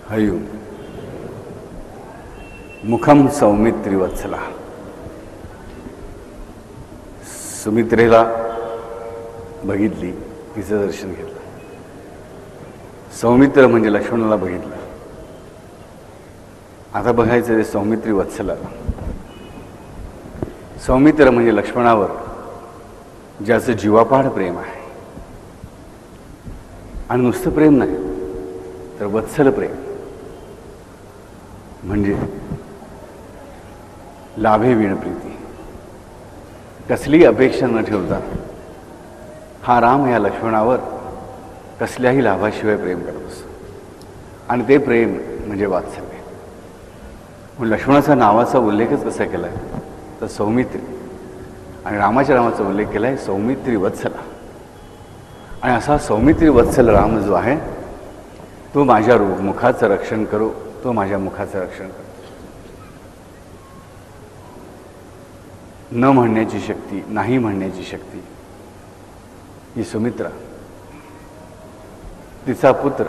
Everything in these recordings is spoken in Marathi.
हयू मुखम सौमित्री वत्सला. सुमित्रेला बघितली, तिचं दर्शन घेतलं. सौमित्र म्हणजे लक्ष्मणाला बघितलं. आता बघायचं ते सौमित्री वत्सलाला. सौमित्र म्हणजे लक्ष्मणावर ज्याचं जीवापाड प्रेम आहे, आणि नुसतं प्रेम नाही तर वत्सल प्रेम म्हणजे लाभे वीण प्रीती. कसलीही अपेक्षा न ठेवता हा राम या लक्ष्मणावर कसल्याही लाभाशिवाय प्रेम करत असतो, आणि ते प्रेम म्हणजे वात्सल्य. म्हणून लक्ष्मणाच्या नावाचा उल्लेखच कसा केला आहे तर सौमित्री, आणि रामाच्या नावाचा उल्लेख केला आहे सौमित्री वत्सला. आणि असा सौमित्री वत्सल राम जो आहे तो माझ्या मुखाचं रक्षण करो, तो माझ्या मुखाचं रक्षण करो. न म्हणण्याची शक्ती, नाही म्हणण्याची शक्ती ही सुमित्रा, तिचा पुत्र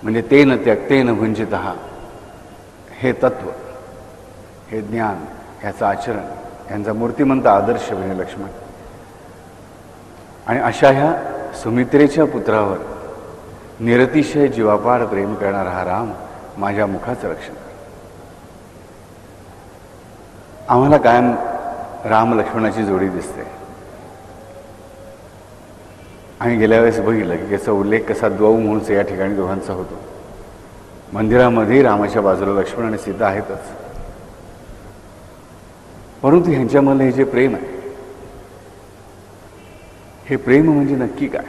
म्हणजे तेन त्यक्तेन भुंजितः, हे तत्व, हे ज्ञान, ह्याचं आचरण, यांचा मूर्तिमंत आदर्श म्हणजे लक्ष्मण. आणि अशा ह्या सुमित्रेच्या पुत्रावर निरतिशय जीवापाड प्रेम करणारा हा राम माझ्या मुखाचं रक्षण कर. आम्हाला कायम राम लक्ष्मणाची जोडी दिसते. आणि गेल्या वेळेस बघितलं की याचा उल्लेख कसा द्वौ म्हणून या ठिकाणी दोघांचा होतो. मंदिरामध्ये रामाच्या बाजूला लक्ष्मण आणि सीता आहेतच, परंतु ह्यांच्यामधलं हे जे प्रेम आहे, हे प्रेम म्हणजे नक्की काय?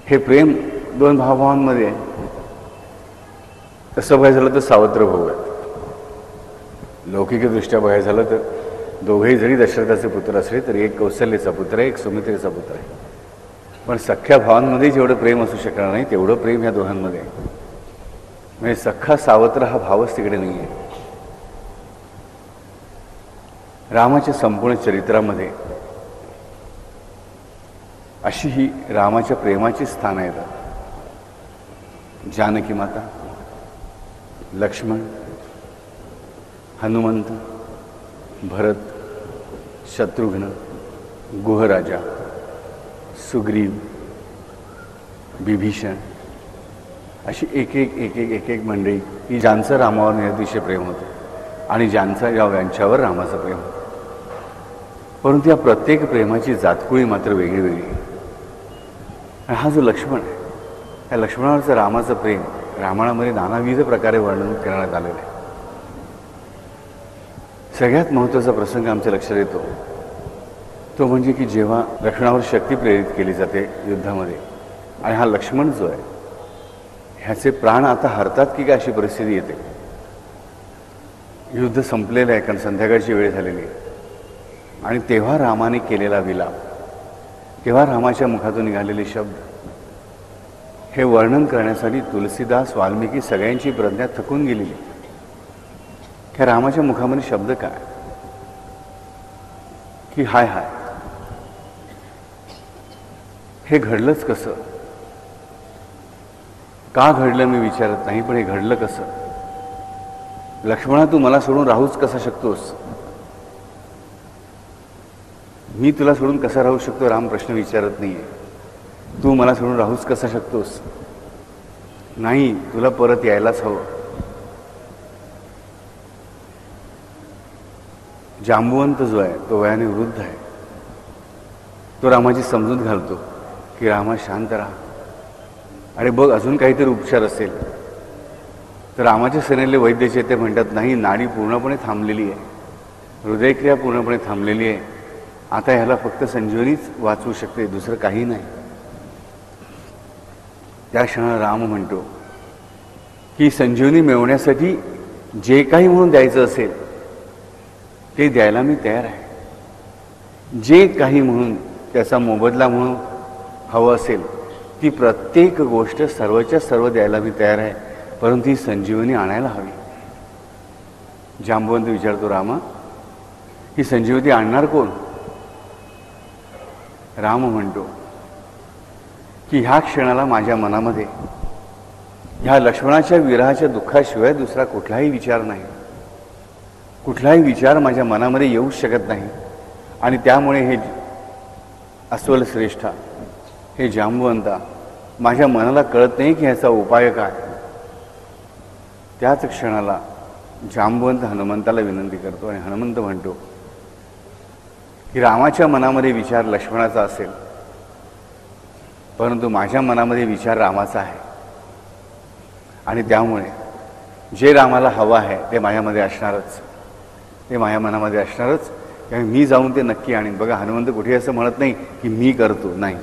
हे प्रेम दोन भावभावांमध्ये तसं बघायचं झालं तर सावत्र भाऊ आहेत. लौकिकदृष्ट्या बघायचं झालं तर दोघेही जरी दशरथाचे पुत्र असले तरी एक कौशल्याचा पुत्र आहे, एक सुमित्रेचा पुत्र आहे. पण सख्ख्या भावांमध्ये जेवढं प्रेम असू शकणार नाही तेवढं प्रेम ह्या दोघांमध्ये आहे. म्हणजे सख्खा सावत्र हा भावच तिकडे नाही आहे. रामाच्या संपूर्ण चरित्रामध्ये अशी ही रामाच्या प्रेमाची स्थानं येतात. जानकी माता, लक्ष्मण, हनुमंत, भरत, शत्रुघ्न, गुहराजा, सुग्रीव, विभीषण, अशी एक एक मंडळी की ज्यांचं रामावर निरतिशय प्रेम होतं आणि ज्यांचा यांच्यावर रामाचं प्रेम होतं. परंतु या प्रत्येक प्रेमाची जातकुळी मात्र वेगळी वेगळी. आणि हा जो लक्ष्मण आहे, या लक्ष्मणावरचं रामाचं प्रेम रामायणामध्ये नानाविध प्रकारे वर्णन करण्यात आलेलं आहे. सगळ्यात महत्त्वाचा प्रसंग आमच्या लक्षात येतो तो म्हणजे की जेव्हा लक्ष्मणावर शक्ती प्रेरित केली जाते युद्धामध्ये, आणि हा लक्ष्मण जो आहे ह्याचे प्राण आता हरतात की काय अशी परिस्थिती येते. युद्ध संपलेलं आहे, कारण संध्याकाळची वेळ झालेली आहे. आणि तेव्हा रामाने केलेला विलाप, तेव्हा रामाच्या मुखातून निघालेले शब्द, हे वर्णन करण्यासाठी तुलसीदास, वाल्मिकी सगळ्यांची प्रज्ञा थकून गेलेली. ह्या रामाच्या मुखामध्ये शब्द काय की हाय हाय, हे घडलंच कसं, का घडलं मी विचारत नाही, पण हे घडलं कसं. लक्ष्मणा, तू मला सोडून राहूच कसा शकतोस, मी तुला सोडून कसा राहू शकतो, राम प्रश्न विचारत नाहीये. तू मला सोडून राहूच कसा शकतोस, नाही, तुला परत यायलाच हवं. जांबुवंत जो आहे तो वयाने वृद्ध आहे, तो रामाची समजूत घालतो की रामा शांत राहा, अरे बघ अजून काहीतरी उपचार असेल. तर रामाच्या सेनेतले वैद्य जे ते म्हणतात, नाही, नाडी पूर्णपणे थांबलेली आहे, हृदयक्रिया पूर्णपणे थांबलेली आहे, आता ह्याला फक्त संजीवनीच वाचवू शकते, दुसरं काही नाही. त्या क्षणाला राम म्हणतो की संजीवनी मिळवण्यासाठी जे काही म्हणून द्यायचं असेल ते द्यायला मी तयार आहे. जे काही म्हणून त्याचा मोबदला म्हणून हवं असेल ती प्रत्येक गोष्ट सर्वच्या सर्व द्यायला मी तयार आहे, परंतु ही संजीवनी आणायला हवी. जांबुवंत विचारतो, रामा, ही संजीवनी आणणार कोण? राम म्हणतो की ह्या क्षणाला माझ्या मनामध्ये ह्या लक्ष्मणाच्या विरहाच्या दुःखाशिवाय दुसरा कुठलाही विचार नाही, कुठलाही विचार माझ्या मनामध्ये येऊ शकत नाही. आणि त्यामुळे हे अस्वल श्रेष्ठा, हे जांबुवंता, माझ्या मनाला कळत नाही की ह्याचा उपाय काय. त्याच क्षणाला जांबुवंत हनुमंताला विनंती करतो आणि हनुमंत म्हणतो की रामाच्या मनामध्ये विचार लक्ष्मणाचा असेल, परंतु माझ्या मनामध्ये विचार रामाचा आहे. आणि त्यामुळे जे रामाला हवं आहे ते माझ्यामध्ये असणारच, ते माझ्या मनामध्ये असणारच. त्यामुळे मी जाऊन ते नक्की आणीन. बघा, हनुमंत कुठे असं म्हणत नाही की मी करतो, नाही.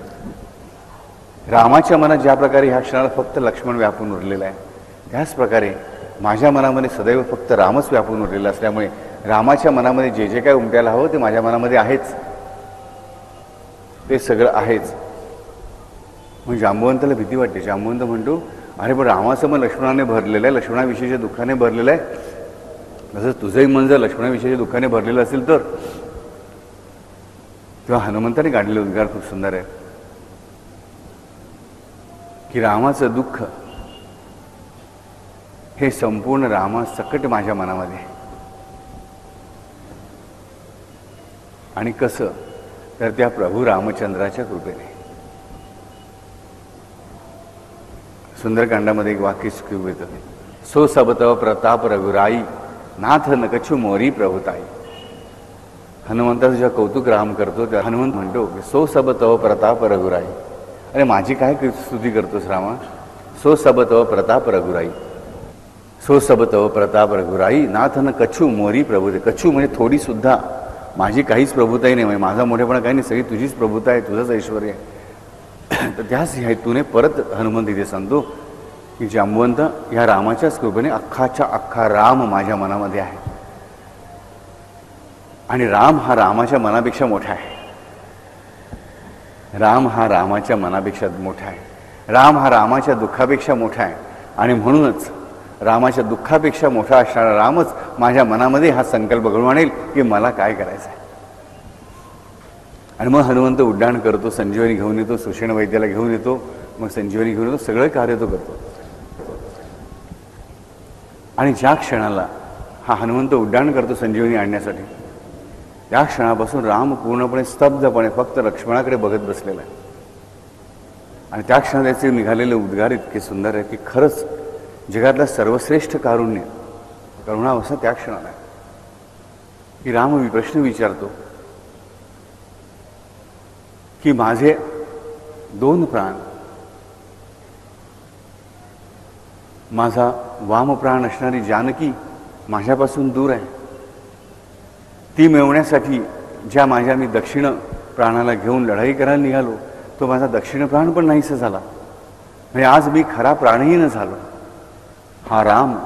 रामाच्या मनात ज्या प्रकारे ह्या क्षणाला फक्त लक्ष्मण व्यापून उरलेला आहे, त्याच प्रकारे माझ्या मनामध्ये सदैव फक्त रामच व्यापून उरलेला असल्यामुळे रामाच्या मनामध्ये जे जे काय उमटायला हवं ते माझ्या मनामध्ये आहेच, ते सगळं आहेच. मग जांबुवंताला भीती वाटते. जांबुवंत म्हणतो, अरे पण रामाचं मन लक्ष्मणाने भरलेलं आहे, लक्ष्मणाविषयीच्या दुःखाने भरलेलं आहे. तसं तुझंही मन जर लक्ष्मणाविषयीच्या दुःखाने भरलेलं असेल तर. तेव्हा हनुमंताने काढलेलं उद्गार खूप सुंदर आहे की रामाचं दुःख हे संपूर्ण रामासकट माझ्या मनामध्ये आहे. आणि कसं तर त्या प्रभू रामचंद्राच्या कृपेने. सुंदरकांडामध्ये एक वाक्य खूप येतं, सो सब तव प्रताप रघुराई नाथ न कछु मोरी प्रभुताई. हनुमंताचं जेव्हा कौतुक राम करतो त्या हनुमंत म्हणतो की सो सब तव प्रताप रघुराई. अरे माझी काय स्तुती करतोस रामा? सो सब तव प्रताप रघुराई, सो सब तव प्रताप रघुराई नाथ न कछु मोरी प्रभुताई. कछु म्हणजे थोडी सुद्धा माझी काहीच प्रभुताई नाही, माझा मोठेपणा काही नाही, सगळी तुझीच प्रभुता आहे, तुझंच ऐश्वर आहे. तर त्याच हेतूने परत हनुमंत इथे सांगतो की जांबुवंत, ह्या रामाच्याच कृपेने अख्खाच्या अख्खा राम माझ्या मनामध्ये आहे. आणि राम हा रामाच्या मनापेक्षा मोठा आहे. राम हा रामाच्या मनापेक्षा मोठा आहे. राम हा रामाच्या दुःखापेक्षा मोठा आहे. आणि म्हणूनच रामाच्या दुःखापेक्षा मोठा असणारा रामच माझ्या मनामध्ये हा संकल्प घडवून आणेल की मला काय करायचं आहे. आणि मग हनुमंत उड्डाण करतो, संजीवनी घेऊन येतो, सुषेण वैद्याला घेऊन येतो, मग संजीवनी घेऊन येतो, सगळं कार्य तो करतो. आणि ज्या क्षणाला हा हनुमंत उड्डाण करतो संजीवनी आणण्यासाठी, त्या क्षणापासून राम पूर्णपणे स्तब्धपणे फक्त लक्ष्मणाकडे बघत बसलेला आहे. आणि त्या क्षणात त्याचे निघालेले उद्गार इतके सुंदर आहे की खरंच जगातला सर्वश्रेष्ठ कारुण्य करुणावस्था त्या क्षणाला आहे की राम प्रश्न विचारतो की माझे 2 प्राण, माझा वामप्राण असणारी जानकी माझ्यापासून दूर आहे. ती मिळवण्यासाठी ज्या माझ्या मी दक्षिण प्राणाला घेऊन लढाई करायला निघालो, तो माझा दक्षिण प्राण पण नाहीसा झाला. म्हणजे आज मी खरा प्राणही न झालो. हा राम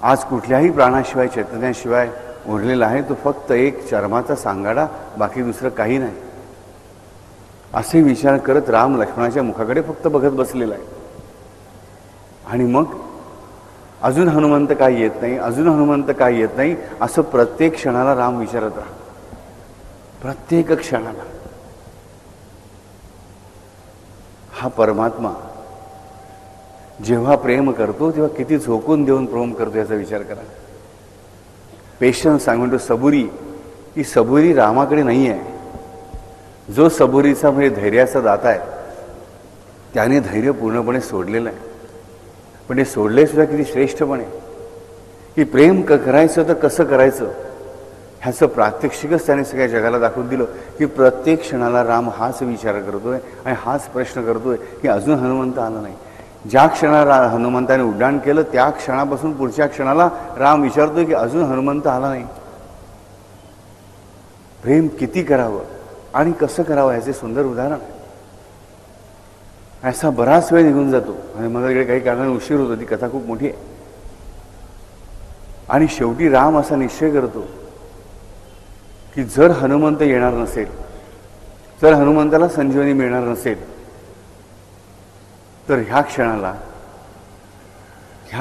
आज कुठल्याही प्राणाशिवाय, चैतन्याशिवाय उरलेला आहे. तो फक्त एक चर्माचा सांगाडा, बाकी दुसरं काही नाही. असे विचार करत राम लक्ष्मणाच्या मुखाकडे फक्त बघत बसलेला आहे. आणि मग अजून हनुमंत काय येत नाही, अजून हनुमंत काय येत नाही, असं प्रत्येक क्षणाला राम विचारत राहा. प्रत्येक क्षणाला हा परमात्मा जेव्हा प्रेम करतो तेव्हा किती झोकून देऊन प्रेम करतो याचा विचार करा. पेशन्स सांगतो सबुरी, ही सबुरी रामाकडे नाही आहे. जो सबुरीचा म्हणजे धैर्याचा दाता आहे त्याने धैर्य पूर्णपणे सोडलेलं आहे. पण हे सोडले सुद्धा किती श्रेष्ठपणे की प्रेम करायचं तर कसं करायचं ह्याचं प्रात्यक्षिकच त्याने सगळ्या जगाला दाखवून दिलं की प्रत्येक क्षणाला राम हाच विचार करतोय आणि हाच प्रश्न करतोय की अजून हनुमंत आला नाही. ज्या क्षणाला हनुमंताने उड्डाण केलं त्या क्षणापासून पुढच्या क्षणाला राम विचारतोय की अजून हनुमंत आला नाही. प्रेम किती करावं आणि कसं करावं ह्याचे सुंदर उदाहरण आहे. असा बराच वेळ निघून जातो आणि मला इकडे काही कारणाने उशीर होतो. ती कथा खूप मोठी आहे. आणि शेवटी राम असा निश्चय करतो की जर हनुमंत येणार नसेल, जर हनुमंताला संजीवनी मिळणार नसेल, तर ह्या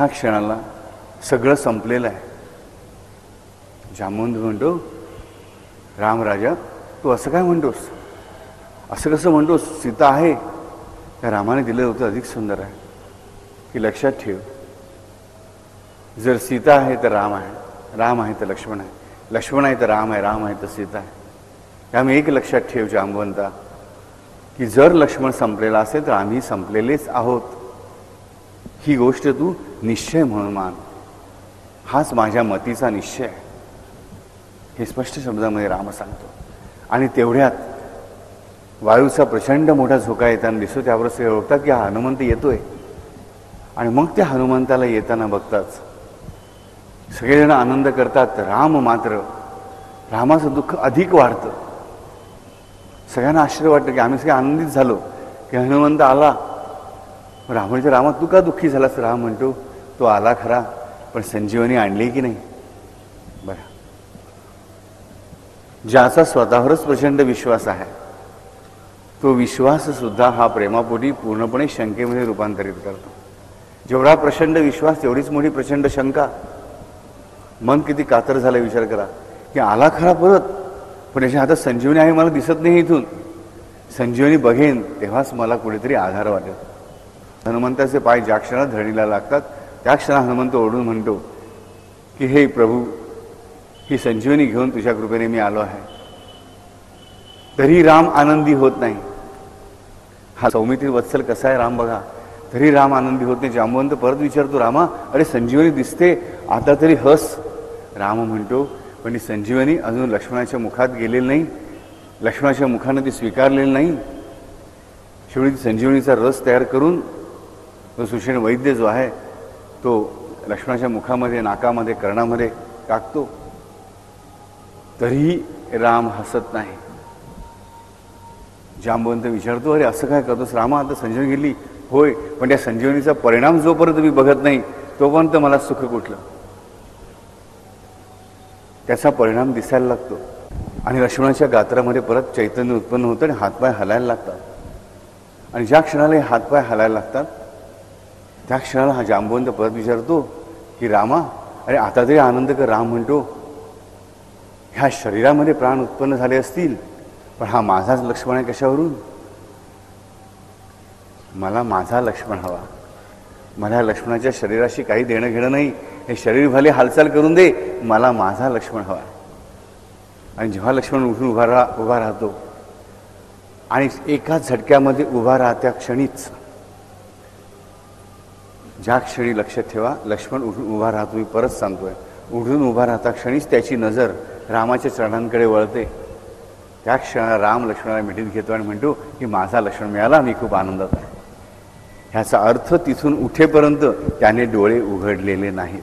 क्षणाला सगळं संपलेलं आहे. जांबुवंत म्हणतो राम राजा, तू असं काय म्हणतोस? असं कसं म्हणतोस? सीता आहे, त्या रामाने दिलं होतं अधिक सुंदर आहे. की लक्षात ठेव, जर सीता आहे तर राम आहे, राम आहे तर लक्ष्मण आहे, लक्ष्मण आहे तर राम आहे, राम आहे तर सीता आहे. त्यामुळे एक लक्षात ठेव जांबवंता, की जर लक्ष्मण संपलेला असेल तर आम्ही संपलेलेच आहोत. ही गोष्ट तू निश्चय म्हणून मान. हाच माझ्या मतीचा निश्चय आहे, हे स्पष्ट शब्दामध्ये राम सांगतो. आणि तेवढ्यात वायूचा प्रचंड मोठा झोका येताना दिसतो. त्यावर ते ओळखतात की हा हनुमंत येतोय. आणि मग त्या हनुमंताला येताना बघताच सगळेजण आनंद करतात. राम मात्र, रामाचं दुःख अधिक वाढतं. सगळ्यांना आश्चर्य वाटतं की आम्ही सगळे आनंदित झालो की हनुमंत आला. रामाच्या, रामा तू का दुःखी झालास? राम म्हणतो, तो आला खरा, पण संजीवनी आणली की नाही? बरं, ज्याचा स्वतःवरच प्रचंड विश्वास आहे, तो विश्वास सुद्धा हा प्रेमापोटी पूर्णपणे शंकेमध्ये रूपांतरित करतो. जेवढा प्रचंड विश्वास तेवढीच मोठी प्रचंड शंका. मन किती कातर झालं विचार करा, की आला खरा परत, पण याच्या हातात संजीवनी आहे, मला दिसत नाही इथून. संजीवनी बघेन तेव्हाच मला कुठेतरी आधार वाटेल. हनुमंताचे पाय ज्या क्षणात धरणीला लागतात त्या क्षणात हनुमंत ओढून म्हणतो की हे प्रभू, ही संजीवनी घेऊन तुझ्या कृपेने मी आलो आहे. तरी राम आनंदी होत नाही. हा सौमित्री वत्सल कसा आहे राम बघा. तरी राम आनंदी होत नाही. जांबवंत परत विचारतो, रामा अरे संजीवनी दिसते, आता तरी हस. राम म्हणतो, पण ती संजीवनी अजून लक्ष्मणाच्या मुखात गेलेली नाही, लक्ष्मणाच्या मुखानं ती स्वीकारलेली नाही. शेवटी संजीवनीचा रस तयार करून तो सुषेण वैद्य जो आहे तो लक्ष्मणाच्या मुखामध्ये, नाकामध्ये, कर्णामध्ये टाकतो. तरीही राम हसत नाही. जांबवंत विचारतो, अरे असं काय करतोस रामा? आता संजीवनी गेली. होय, पण त्या संजीवनीचा परिणाम जोपर्यंत मी बघत नाही तोपर्यंत मला सुख कुठलं? त्याचा परिणाम दिसायला लागतो आणि लक्ष्मणाच्या गात्रामध्ये परत चैतन्य उत्पन्न होतं आणि हातपाय हलायला लागतात. आणि ज्या क्षणाला हे हातपाय हलायला लागतात त्या क्षणाला हा जांबवंत परत विचारतो की रामा अरे आता तरी आनंद कर. राम म्हणतो, ह्या शरीरामध्ये प्राण उत्पन्न झाले असतील, पण हा माझाच लक्ष्मण आहे कशावरून? मला माझा लक्ष्मण हवा. मला लक्ष्मणाच्या शरीराशी काही देणं घेणं नाही. हे शरीर भले हालचाल करून दे, मला माझा लक्ष्मण हवा. आणि जेव्हा लक्ष्मण उठून उभा राहतो आणि एकाच झटक्यामध्ये उभा राहत्या क्षणीच, ज्या क्षणी लक्षात ठेवा लक्ष्मण उठून उभा राहतो, मी परत सांगतोय, उठून उभा राहता क्षणीच त्याची नजर रामाच्या चरणांकडे वळते. त्या क्षणाला राम लक्ष्मणाला मिठीत घेतो आणि म्हणतो की माझा लक्ष्मण मिळाला, मी खूप आनंदात आहे. ह्याचा अर्थ तिथून उठेपर्यंत त्याने डोळे उघडलेले नाहीत.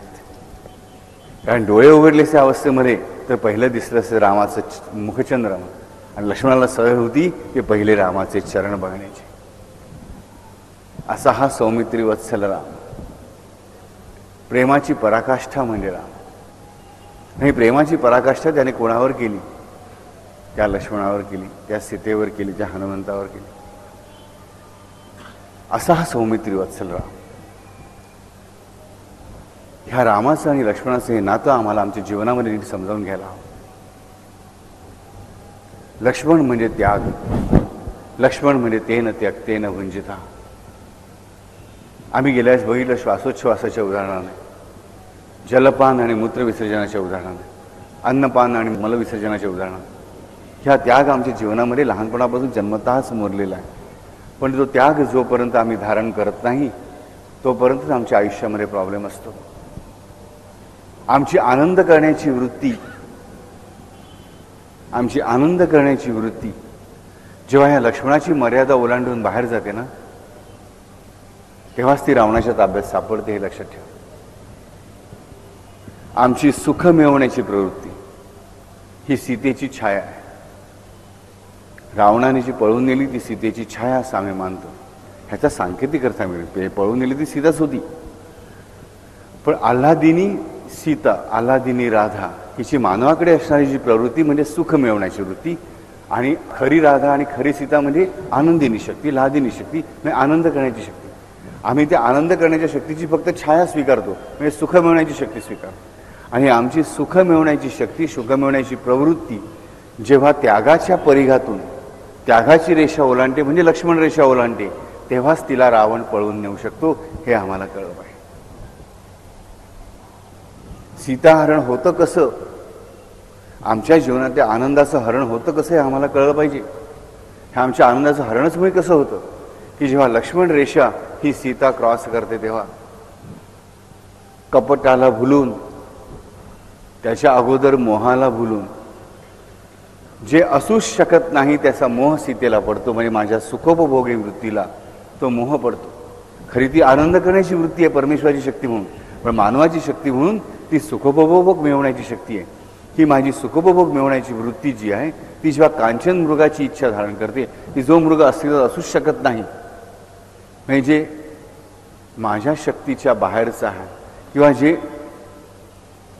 कारण डोळे उघडलेल्या अवस्थेमध्ये तर पहिलं दिसलं असं रामाचं मुखचंद्र, आणि लक्ष्मणाला सवय होती की पहिले रामाचे चरण बघण्याचे. असा हा सौमित्री वत्सल राम, प्रेमाची पराकाष्ठा म्हणजे राम. नाही, प्रेमाची पराकाष्ठा त्याने कोणावर केली? त्या लक्ष्मणावर केली, त्या सीतेवर केली, त्या हनुमंतावर केली. असा हा सौमित्री वत्सल राम. ह्या रामाचं आणि लक्ष्मणाचं हे नातं आम्हाला आमच्या जीवनामध्ये नीट समजावून घ्यायला हवं. लक्ष्मण म्हणजे त्याग, लक्ष्मण म्हणजे तेन त्यक्तेन भुंजिता. आम्ही गेल्यास बघितलं श्वासोच्छ्वासाच्या उदाहरणाने, जलपान आणि मूत्रविसर्जनाच्या उदाहरणाने, अन्नपान आणि मलविसर्जनाच्या उदाहरणाने. ह्या त्याग आमच्या जीवनामध्ये लहानपणापासून जन्मतःच मुरलेला आहे. पण तो त्याग जोपर्यंत आम्ही धारण करत नाही तोपर्यंत आमच्या आयुष्यामध्ये प्रॉब्लेम असतो. आमची आनंद करण्याची वृत्ती जेव्हा ह्या लक्ष्मणाची मर्यादा ओलांडून बाहेर जाते ना, तेव्हाच ती रावणाच्या ताब्यात सापडते, हे लक्षात ठेवा. आमची सुख मिळवण्याची प्रवृत्ती ही सीतेची छाया आहे. रावणाने जी पळून नेली ती सीतेची छाया असं आम्ही मानतो. ह्याचा सांकेतिक अर्थ मिळेल, पळून नेली ती सीताच होती. पण आल्हादिनी सीता, आल्हादिनी राधा हिची मानवाकडे असणारी जी प्रवृत्ती म्हणजे सुख मिळवण्याची वृत्ती, आणि खरी राधा आणि खरी सीता म्हणजे आनंदिनी शक्ती, लादिनी शक्ती, म्हणजे आनंद करण्याची शक्ती. आम्ही त्या आनंद करण्याच्या शक्तीची फक्त छाया स्वीकारतो, म्हणजे सुख मिळवण्याची शक्ती स्वीकारतो. आणि आमची सुख मिळवण्याची शक्ती, सुख मिळवण्याची प्रवृत्ती जेव्हा त्यागाच्या परिघातून त्यागाची रेषा ओलांडते, म्हणजे लक्ष्मण रेषा ओलांडते, तेव्हाच तिला रावण पळवून नेऊ शकतो, हे आम्हाला कळलं पाहिजे. सीताहरण होतं कसं, आमच्या जीवनात त्या आनंदाचं हरण होतं कसं हे आम्हाला कळलं पाहिजे. हे आमच्या आनंदाचं हरणच म्हणजे कसं होतं की जेव्हा लक्ष्मण रेषा ही सीता क्रॉस करते, तेव्हा कपटाला भुलून, त्याच्या अगोदर मोहाला भुलून, जे असूच शकत नाही त्याचा मोह सीतेला पडतो, म्हणजे माझ्या सुखोपभोगी वृत्तीला तो मोह पडतो. खरी ती आनंद करण्याची वृत्ती आहे परमेश्वराची शक्ती म्हणून, पण मानवाची शक्ती म्हणून ती सुखोपभोग मिळवण्याची शक्ती आहे. ही माझी सुखोपभोग मिळवण्याची वृत्ती जी आहे ती जेव्हा कांचन मृगाची इच्छा धारण करते, ती जो मृग अस्तित्वात असूच शकत नाही, म्हणजे माझ्या शक्तीच्या बाहेरचा आहे, किंवा जे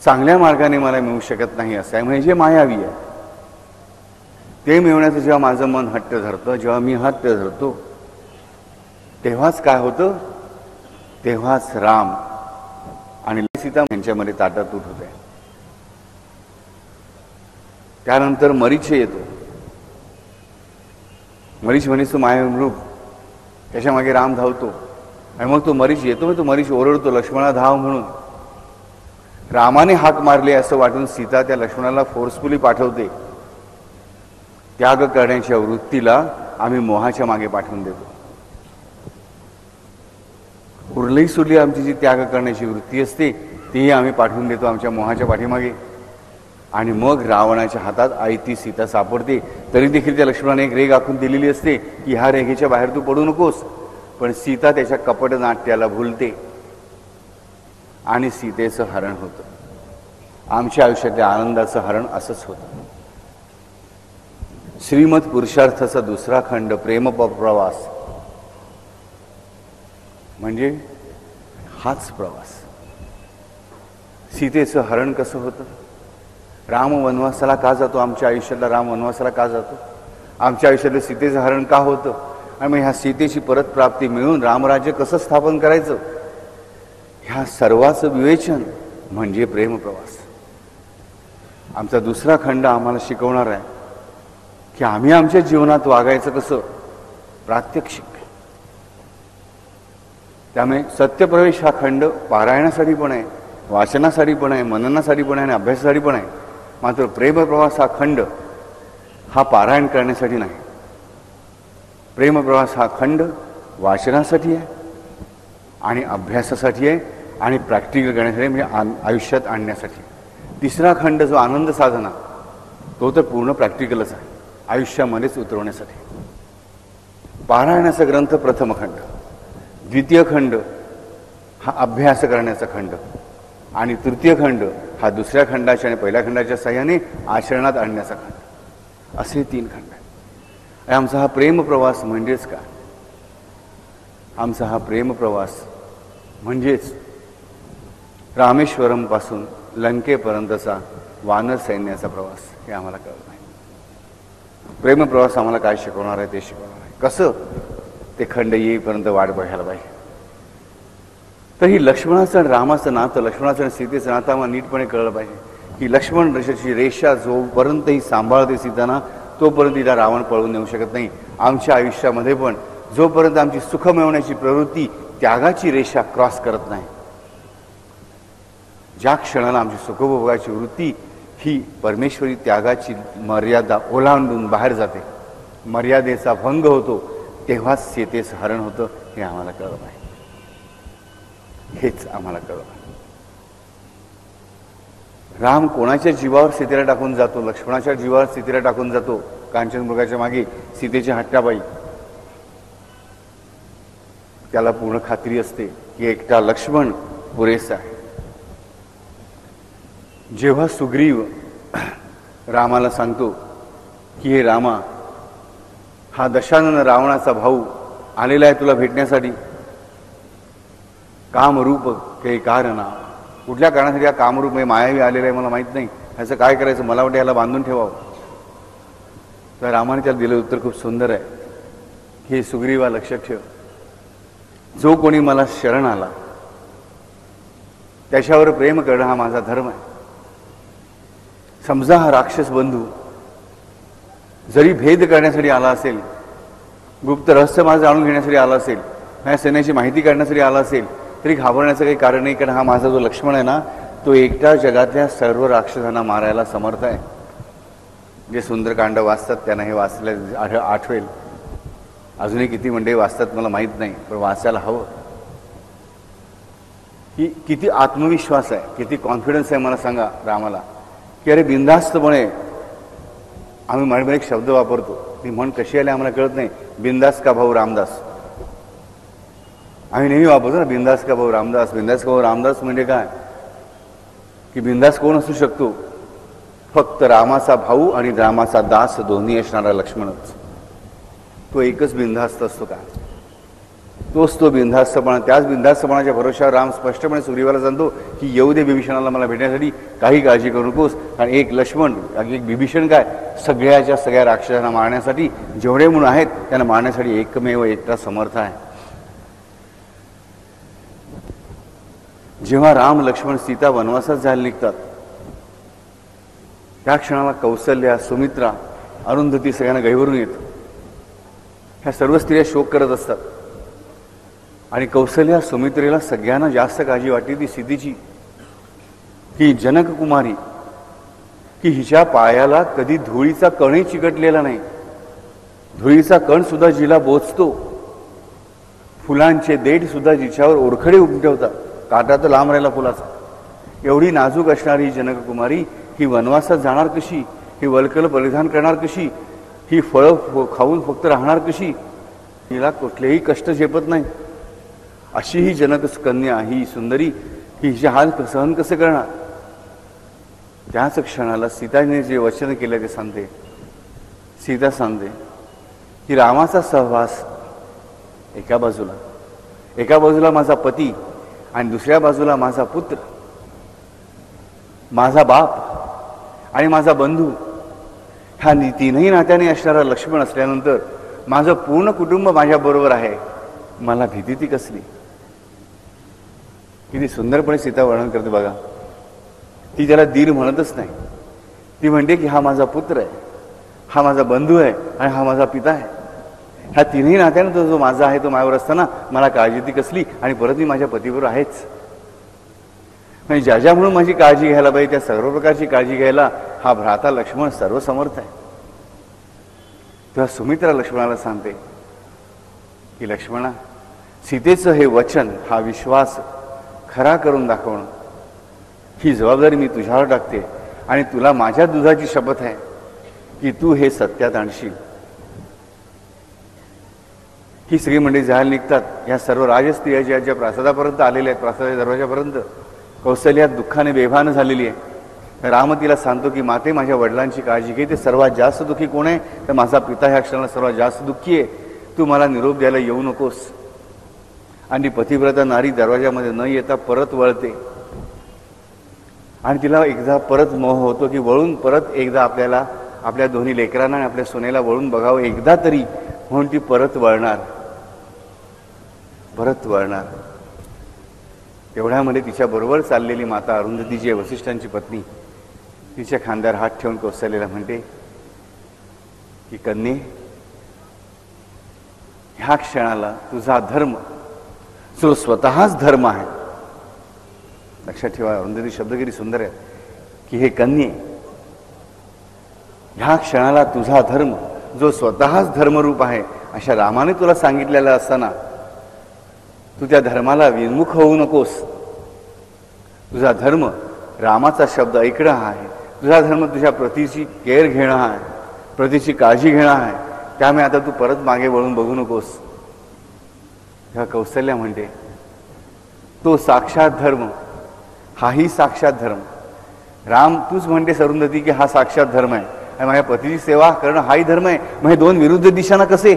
चांगल्या मार्गाने मला मिळू शकत नाही असं आहे, म्हणजे मायावी आहे, ते मिळवण्याचं जेव्हा माझं मन हट्ट धरतं, जेव्हा मी हट्ट धरतो, तेव्हाच काय होतं, तेव्हाच राम आणि सीता यांच्यामध्ये ताटातूट होते. त्यानंतर मरीच येतो. मरीच म्हणेच तो मायावी मृग, त्याच्या मागे राम धावतो आणि मग तो मरीच येतो, तो मरीच ओरडतो लक्ष्मणा धाव म्हणून. रामाने हाक मारले असं वाटून सीता त्या लक्ष्मणाला फोर्सफुली पाठवते. त्याग करण्याच्या वृत्तीला आम्ही मोहाच्या मागे पाठवून देतो. उरली सुरली आमची जी त्याग करण्याची वृत्ती असते तीही आम्ही पाठवून देतो आमच्या मोहाच्या पाठीमागे, आणि मग रावणाच्या हातात आयती सीता सापडते. तरी देखील त्या लक्ष्मणाने एक रेघ आखून दिलेली असते की ह्या रेघेच्या बाहेर तू पडू नकोस, पण सीता त्याच्या कपट नाट्याला भुलते आणि सीतेचं हरण होतं. आमच्या आयुष्यातल्या आनंदाचं हरण असंच होतं. श्रीमद पुरुषार्थाचा दुसरा खंड प्रेम प्रवास, म्हणजे हाच प्रवास. सीतेचं हरण कसं होतं, राम वनवासाला का जातो, आमच्या आयुष्यातला राम वनवासाला का जातो, आमच्या आयुष्यातलं सीतेचं हरण का होतं, आणि मग ह्या सीतेची परत प्राप्ती मिळून रामराज्य कसं स्थापन करायचं, ह्या सर्वाचं विवेचन म्हणजे प्रेमप्रवास. आमचा दुसरा खंड आम्हाला शिकवणार आहे की आम्ही आमच्या जीवनात वागायचं कसं, प्रात्यक्षिक. त्यामुळे सत्यप्रवेश हा खंड पारायणासाठी पण आहे, वाचनासाठी पण आहे, मननासाठी पण आहे आणि अभ्यासासाठी पण आहे. मात्र प्रेमप्रवास हा खंड हा पारायण करण्यासाठी नाही. प्रेमप्रवास हा खंड वाचनासाठी आहे आणि अभ्यासासाठी आहे आणि प्रॅक्टिकल करण्यासाठी, म्हणजे आयुष्यात आणण्यासाठी. तिसरा खंड जो आनंद साधना, तो तर पूर्ण प्रॅक्टिकलच आहे, आयुष्यामध्येच उतरवण्यासाठी. पारायणाचा ग्रंथ प्रथम खंड, द्वितीय खंड हा अभ्यास करण्याचा खंड, आणि तृतीय खंड हा दुसऱ्या खंडाच्या आणि पहिल्या खंडाच्या साह्याने आचरणात आणण्याचा खंड. असे 3 खंड आहेत. आमचा हा प्रेमप्रवास म्हणजेच काय, आमचा हा प्रेमप्रवास म्हणजेच रामेश्वरमपासून लंकेपर्यंतचा वानर सैन्याचा प्रवास, हे आम्हाला कळत नाही. प्रेमप्रवास आम्हाला काय शिकवणार आहे ते शिकवणार आहे. कसं, ते खंड येईपर्यंत वाट बघायला पाहिजे. तर ही लक्ष्मणाचं आणि रामाचं नातं, लक्ष्मणाचं आणि सीतेचं नातं आम्हाला नीटपणे कळलं पाहिजे की लक्ष्मण रेषेची रेषा जोपर्यंत ही सांभाळते सीताना, तोपर्यंत तिला रावण पळवून नेऊ शकत नाही. आमच्या आयुष्यामध्ये पण जोपर्यंत आमची सुख मिळवण्याची प्रवृत्ती त्यागाची रेषा क्रॉस करत नाही, ज्या क्षणाला आमची सुखोपभोगाची वृत्ती ही परमेश्वरी त्यागाची मर्यादा ओलांडून बाहेर जाते, मर्यादेचा भंग होतो, तेव्हाच सीतेचं हरण होतं. हे आम्हाला कळलं पाहिजे. हेच आम्हाला कळलं. राम कोणाच्या जीवावर सीतेला टाकून जातो, लक्ष्मणाच्या जीवावर सीतेला टाकून जातो. कांचन मृगाच्या मागे सीतेची हट्टाबाई, त्याला पूर्ण खात्री असते की एकटा लक्ष्मण पुरेसा आहे. जेव्हा सुग्रीव रामाला सांगतो की हे रामा, हा दशानन रावणाचा भाऊ आलेला आहे तुला भेटण्यासाठी, कामरूप काही कारण, कुठल्या कारणासाठी हा कामरूप मायावी आलेला आहे मला माहीत नाही, ह्याचं काय करायचं, मला वाटतं याला बांधून ठेवावं. तर रामाने त्याला दिलं उत्तर खूप सुंदर आहे. हे सुग्रीवा लक्षात ठेव, जो कोणी मला शरण आला त्याच्यावर प्रेम करणं हा माझा धर्म आहे. समजा हा राक्षस बंधू जरी भेद करण्यासाठी आला असेल, गुप्त रहस्य माझं जाणून घेण्यासाठी आला असेल, माझ्या सैन्याची माहिती काढण्यासाठी आला असेल, तरी घाबरण्याचं काही कारण नाही. कारण हा माझा जो लक्ष्मण आहे ना, तो एकटा जगातल्या सर्व राक्षसांना मारायला समर्थ आहे. जे सुंदरकांड वाचतात त्यांना हे वाचल्या आठवेल. अजूनही किती मंडळी वाचतात मला माहीत नाही, पण वाचायला हवं. की किती आत्मविश्वास आहे, किती कॉन्फिडन्स आहे मला सांगा रामाला, की अरे बिनधास्तपणे आम्ही म्हणून एक शब्द वापरतो, ती म्हण कशी आली आम्हाला कळत नाही, बिंदास का भाऊ रामदास. आम्ही नेहमी वापरतो ना, बिंदास का भाऊ रामदास. बिंदास का भाऊ रामदास म्हणजे काय, की बिंदास कोण असू शकतो, फक्त रामाचा भाऊ आणि रामाचा दास दोन्ही असणारा लक्ष्मणच. तो एकच बिनधास्त असतो का, तोच तो बिनधास्तपणा. त्याच बिनधास्तपणाच्या भरोश्यावर राम स्पष्टपणे सुग्रीवाला सांगतो की येऊ दे बिभीषणाला मला भेटण्यासाठी, काही काळजी करू नकोस. आणि एक लक्ष्मण एक बिभीषण काय, सगळ्याच्या सगळ्या राक्षसांना मारण्यासाठी जेवढे म्हणून आहेत त्यांना मारण्यासाठी एकमेव एकटा समर्थ आहे. जेव्हा राम लक्ष्मण सीता वनवासात जायला निघतात, त्या क्षणाला कौसल्या, सुमित्रा, अरुंधती सगळ्यांना गहिवरून येतं. ह्या सर्व स्त्रिया शोक करत असतात. आणि कौसल्या, सुमित्रेला सगळ्यांना जास्त काळजी वाटते ती सीतेची. ही जनक कुमारी, की हिच्या पायाला कधी धुळीचा कणही चिकटलेला नाही. धुळीचा कण सुद्धा जिला बोचतो. फुलांचे देठ सुद्धा जिच्यावर ओरखडे उमटवतात. काटा तर लांब राहिला फुलाचा. एवढी नाजूक असणारी ही जनक कुमारी ही वनवासात जाणार कशी, ही वल्कल परिधान करणार कशी, ही फळं खाऊन फक्त राहणार कशी, हिला कुठलेही कष्ट झेपत नाही अशी ही जनक कन्या, ही सुंदरी, ही हिचे हाल सहन कसे करणार. त्याच क्षणाला सीताने जे वचन केलं ते सांगते. सीता सांगते की रामाचा सहवास एका बाजूला माझा पती आणि दुसऱ्या बाजूला माझा पुत्र, माझा बाप आणि माझा बंधू, ह्या तीनही नात्याने असणारा लक्ष्मण असल्यानंतर माझं पूर्ण कुटुंब माझ्याबरोबर आहे. मला भीती ती कसली. किती सुंदरपणे सीता वर्णन करते बघा. ती त्याला दीर म्हणतच नाही, ती म्हणते की हा माझा पुत्र आहे, हा माझा बंधू आहे आणि हा माझा पिता आहे. ह्या तीनही नात्यानं तो जो माझा आहे तो माझ्यावर असताना मला काळजी ती कसली. आणि परत मी माझ्या पतीबरोबर आहेच. म्हणजे ज्या म्हणून माझी काळजी घ्यायला पाहिजे त्या सर्व प्रकारची काळजी घ्यायला हा भ्राता लक्ष्मण सर्वसमर्थ आहे. तेव्हा सुमित्रा लक्ष्मणाला सांगते की लक्ष्मणा, सीतेचं हे वचन, हा विश्वास खरा करून दाखवणं, ही जबाबदारी मी तुझ्यावर टाकते. आणि तुला माझ्या दुधाची शपथ आहे की तू हे सत्यात आणशील. ही सगळी मंडळी जायला निघतात. ह्या सर्व राजस्त्रिया ज्या प्रासादापर्यंत आलेल्या आहेत, प्रासादाच्या दरवाजापर्यंत, कौसल्या दुःखाने बेभान झालेली आहे. राम तिला सांगतो की माते, माझ्या वडिलांची काळजी घे. ते सर्वात जास्त दुःखी कोण आहे तर माझा पिता ह्या क्षणाला सर्वात जास्त दुःखी आहे. तू मला निरोप द्यायला येऊ नकोस. आणि पतिव्रता नारी दरवाजामध्ये न येता परत वळते. आणि तिला एकदा परत मोह होतो की वळून परत एकदा आपल्याला, आपल्या दोन्ही लेकरांना आणि आपल्या सुनेला वळून बघावं एकदा तरी, म्हणून ती परत वळणार. एवढ्यामध्ये तिच्याबरोबर चाललेली माता अरुंधती जी आहे, वसिष्ठांची पत्नी, तिच्या खांद्यावर हात ठेवून कौसल्याला म्हणते की कन्ये, ह्या क्षणाला तुझा धर्म, जो स्वतःच धर्म आहे, लक्षात ठेवा अरुंधती शब्द किती सुंदर आहे, की हे कन्ये, ह्या क्षणाला तुझा धर्म जो स्वतःच धर्मरूप आहे अशा रामाने तुला सांगितलेलं असताना तू त्या धर्माला विमुख होऊ नकोस. तुझा धर्म रामाचा शब्द ऐकणं आहे. तुझा धर्म तुझ्या प्रतीची केअर घेणं आहे, प्रतीची काळजी घेणं आहे. त्यामुळे आता तू परत मागे वळून बघू नकोस. ह्या कौसल्या म्हणते तो साक्षात धर्म, हाही साक्षात धर्म. राम तूच म्हणतेस अरुंधती की हा साक्षात धर्म आहे आणि माझ्या पतीची सेवा करणं हाही धर्म आहे. मग हे दोन विरुद्ध दिशांना कसे,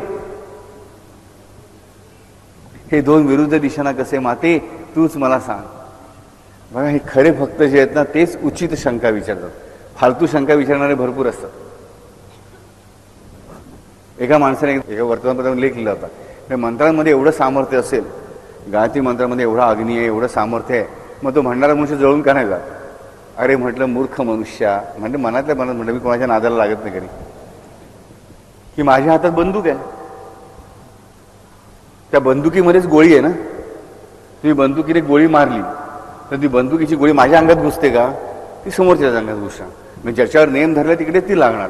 हे दोन विरुद्ध दिशांना कसे माते, तूच मला सांग. बघा, हे खरे भक्त जे आहेत ना तेच उचित शंका विचारतात. फालतू शंका विचारणारे भरपूर असतात. एका माणसाने एका वर्तमानपत्रामध्ये लेख लिहिला होता, त्या मंत्रांमध्ये एवढं सामर्थ्य असेल, गायत्री मंत्रामध्ये एवढा अग्नी आहे, एवढं सामर्थ्य आहे, मग तो म्हणणारा मनुष्य जळून का नाही जात. अरे म्हटलं मूर्ख मनुष्या, म्हणजे मनातल्या मनात म्हटलं मी कोणाच्या नादाला लागत नाही कधी. की माझ्या हातात बंदूक आहे, त्या बंदुकीमध्येच गोळी आहे ना, तुम्ही बंदुकीने गोळी मारली तर ती बंदुकीची गोळी माझ्या अंगात घुसते का, ती समोरच्या अंगात घुसणार. म्हणजे ज्याच्यावर नेम धरला तिकडे ती लागणार.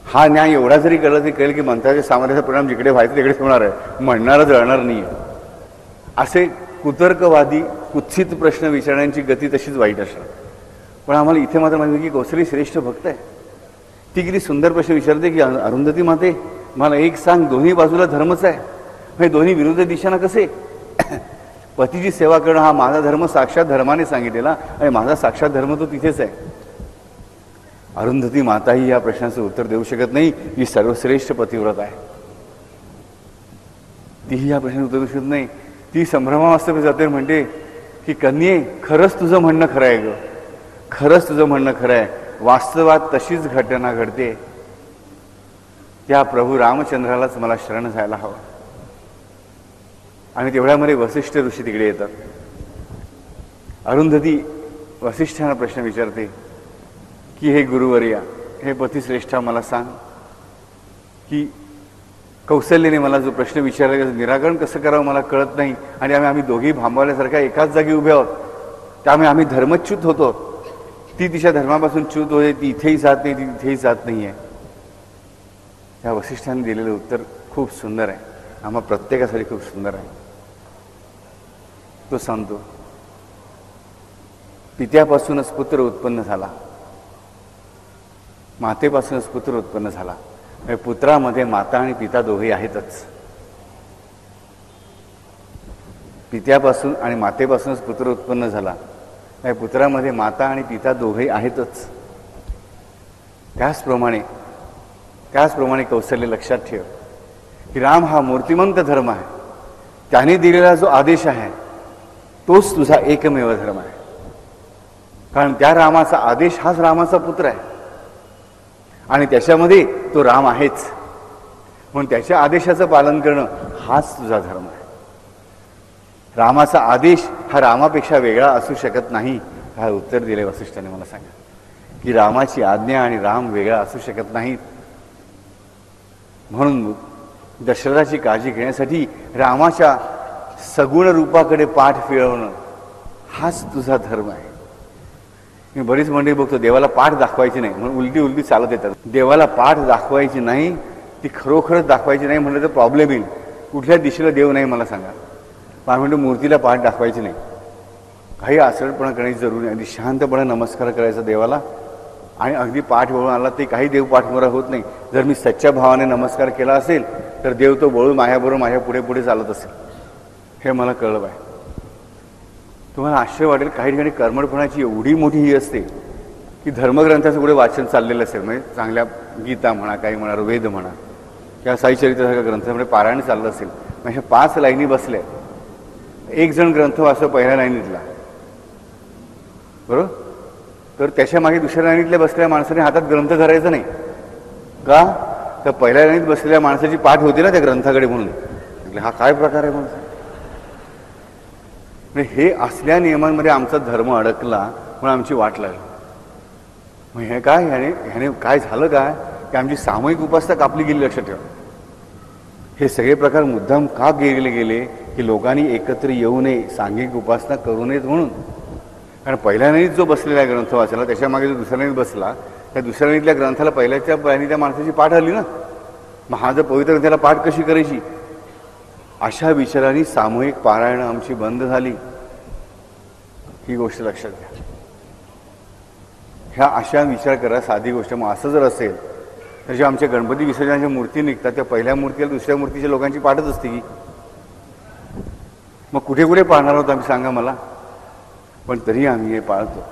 हा न्याय एवढा जरी कळला तरी कळेल की मंत्राच्या सामर्थ्याचा परिणाम जिकडे व्हायचा तिकडेच होणार आहे, म्हणणारं जळणार नाही. असे कुतर्कवादी कुत्सित प्रश्न विचारण्याची गती तशीच वाईट असणार. पण आम्हाला इथे मात्र माहिती की कौसली श्रेष्ठ भक्त आहे. ती किती सुंदर प्रश्न विचारते की अरुंधती माते मला एक सांग, दोन्ही बाजूला धर्मच आहे, म्हणजे दोन्ही विरुद्ध दिशांना कसे? पतीची सेवा करणं हा माझा धर्म साक्षात धर्माने सांगितलेला आणि माझा साक्षात धर्म तो तिथेच आहे. अरुंधती माताही या प्रश्नाचं उत्तर देऊ शकत नाही. ही सर्वश्रेष्ठ पतिव्रत आहे, तीही या प्रश्नाचं उत्तर देऊ शकत नाही. ती संभ्रमावस्थेत जाते, म्हणते की कन्ये खरंच तुझं म्हणणं खरं आहे ग, खरंच तुझं म्हणणं खरं आहे. वास्तवात तशीच घटना घडते. त्या प्रभू रामचंद्रालाच मला शरण जायला हवं. आणि तेवढ्यामध्ये वसिष्ठ ऋषी तिकडे येतात. अरुंधती वसिष्ठांना प्रश्न विचारते की हे गुरुवर्या, हे पतिश्रेष्ठा, मला सांग की कौशल्याने मला जो प्रश्न विचारला त्याचं निराकरण कसं करावं मला कळत नाही. आणि आम्ही दोघी भांबवल्यासारख्या एकाच जागी उभे आहोत, त्यामुळे आम्ही धर्मच्युत होतो. ती तिच्या धर्मापासून च्युत होते, ती इथेही जात नाही, ती तिथेही जात नाही आहे. त्या वसिष्ठांनी दिलेलं उत्तर खूप सुंदर आहे, आम्हा प्रत्येकासाठी खूप सुंदर आहे. तो सांगतो, पित्यापासूनच पुत्र उत्पन्न झाला, मातेपासूनच पुत्र उत्पन्न झाला. पुत्रामध्ये माता आणि पिता दोघे आहेतच. पित्यापासून आणि मातेपासूनच पुत्र उत्पन्न झाला, पुत्रामध्ये माता आणि पिता दोघे आहेतच. त्याचप्रमाणे कौशल्य लक्षात ठेव की राम हा मूर्तिमंत धर्म आहे. त्याने दिलेला जो आदेश आहे तोच तुझा एकमेव धर्म आहे. कारण त्या रामाचा आदेश हाच रामाचा पुत्र आहे आणि त्याच्यामध्ये तो राम आहेच. म्हणून त्याच्या आदेशाचं पालन करणं हाच तुझा धर्म आहे. रामाचा आदेश हा रामापेक्षा वेगळा असू शकत नाही. हा उत्तर दिले वसिष्ठाने मला सांगा की रामाची आज्ञा आणि राम वेगळा असू शकत नाहीत. म्हणून दशरथाची काळजी घेण्यासाठी रामाच्या सगुण रूपाकडे पाठ फिरवणं हाच तुझा धर्म आहे. मी बरीच मंडळी बघतो देवाला पाठ दाखवायची नाही म्हणून उलटी चालत येतात. देवाला पाठ दाखवायची नाही, ती खरोखरच दाखवायची नाही म्हटलं तर प्रॉब्लेम येईल. कुठल्या दिशेला देव नाही मला सांगा. पण म्हणतो मूर्तीला पाठ दाखवायची नाही, काही आसरटपणा करण्याची जरूर नाही. अगदी शांतपणे नमस्कार करायचा देवाला आणि अगदी पाठ वळून आला ते काही देव पाठमोरा होत नाही. जर मी सच्च्या भावाने नमस्कार केला असेल तर देव तो वळून माझ्याबरोबर माझ्या पुढे पुढे चालत असेल. हे मला कळलं पाहिजे. तुम्हाला आश्चर्य वाटेल, काही ठिकाणी कर्मठपणाची एवढी मोठी ही असते की धर्मग्रंथाचं पुढे वाचन चाललेलं असेल, म्हणजे चांगल्या गीता म्हणा, काही म्हणा, वेद म्हणा किंवा साईचरित्रासारख्या ग्रंथामध्ये पारायण चाललं असेल. म्हणजे 5 लाईनी बसल्या, एक जण ग्रंथ वाचतो पहिल्या लाईनीतला, बरोबर, तर त्याच्या मागे दुसऱ्या लाईनीतल्या बसलेल्या माणसाने हातात ग्रंथ धरायचा नाही का, तर पहिल्या लाईनीत बसलेल्या माणसाची पाठ होती ना त्या ग्रंथाकडे. म्हणून हा काय प्रकार आहे म्हणून. हे असल्या नियमांमध्ये आमचा धर्म अडकला म्हणून आमची वाट लागली. मग हे काय, ह्याने काय झालं काय की आमची सामूहिक उपासना कापली गेली. लक्षात ठेवा, हे सगळे प्रकार मुद्दाम का केले गेले की लोकांनी एकत्र येऊ नये, सांघिक उपासना करू नयेत म्हणून. कारण पहिल्या लाईनीत जो बसलेला ग्रंथ वाचला त्याच्यामागे जो दुसऱ्या लाईनीत बसला, त्या दुसऱ्या लाईनीतल्या ग्रंथाला पहिल्याच्या लाईनीत त्या माणसाची पाठ आली ना. मग हा जर पवित्र ग्रंथाला पाठ कशी करायची. अशा विचारांनी सामूहिक पारायण आमची बंद झाली. ही गोष्ट लक्षात घ्या. ह्या अशा विचार करा, साधी गोष्ट. मग असं जर असेल तर जे आमच्या गणपती विसर्जनाच्या मूर्ती निघतात त्या पहिल्या मूर्तीला दुसऱ्या मूर्तीच्या लोकांची पाठच असते की. मग कुठे कुठे पाळणार आहोत आम्ही सांगा मला. पण तरी आम्ही हे पाळतो.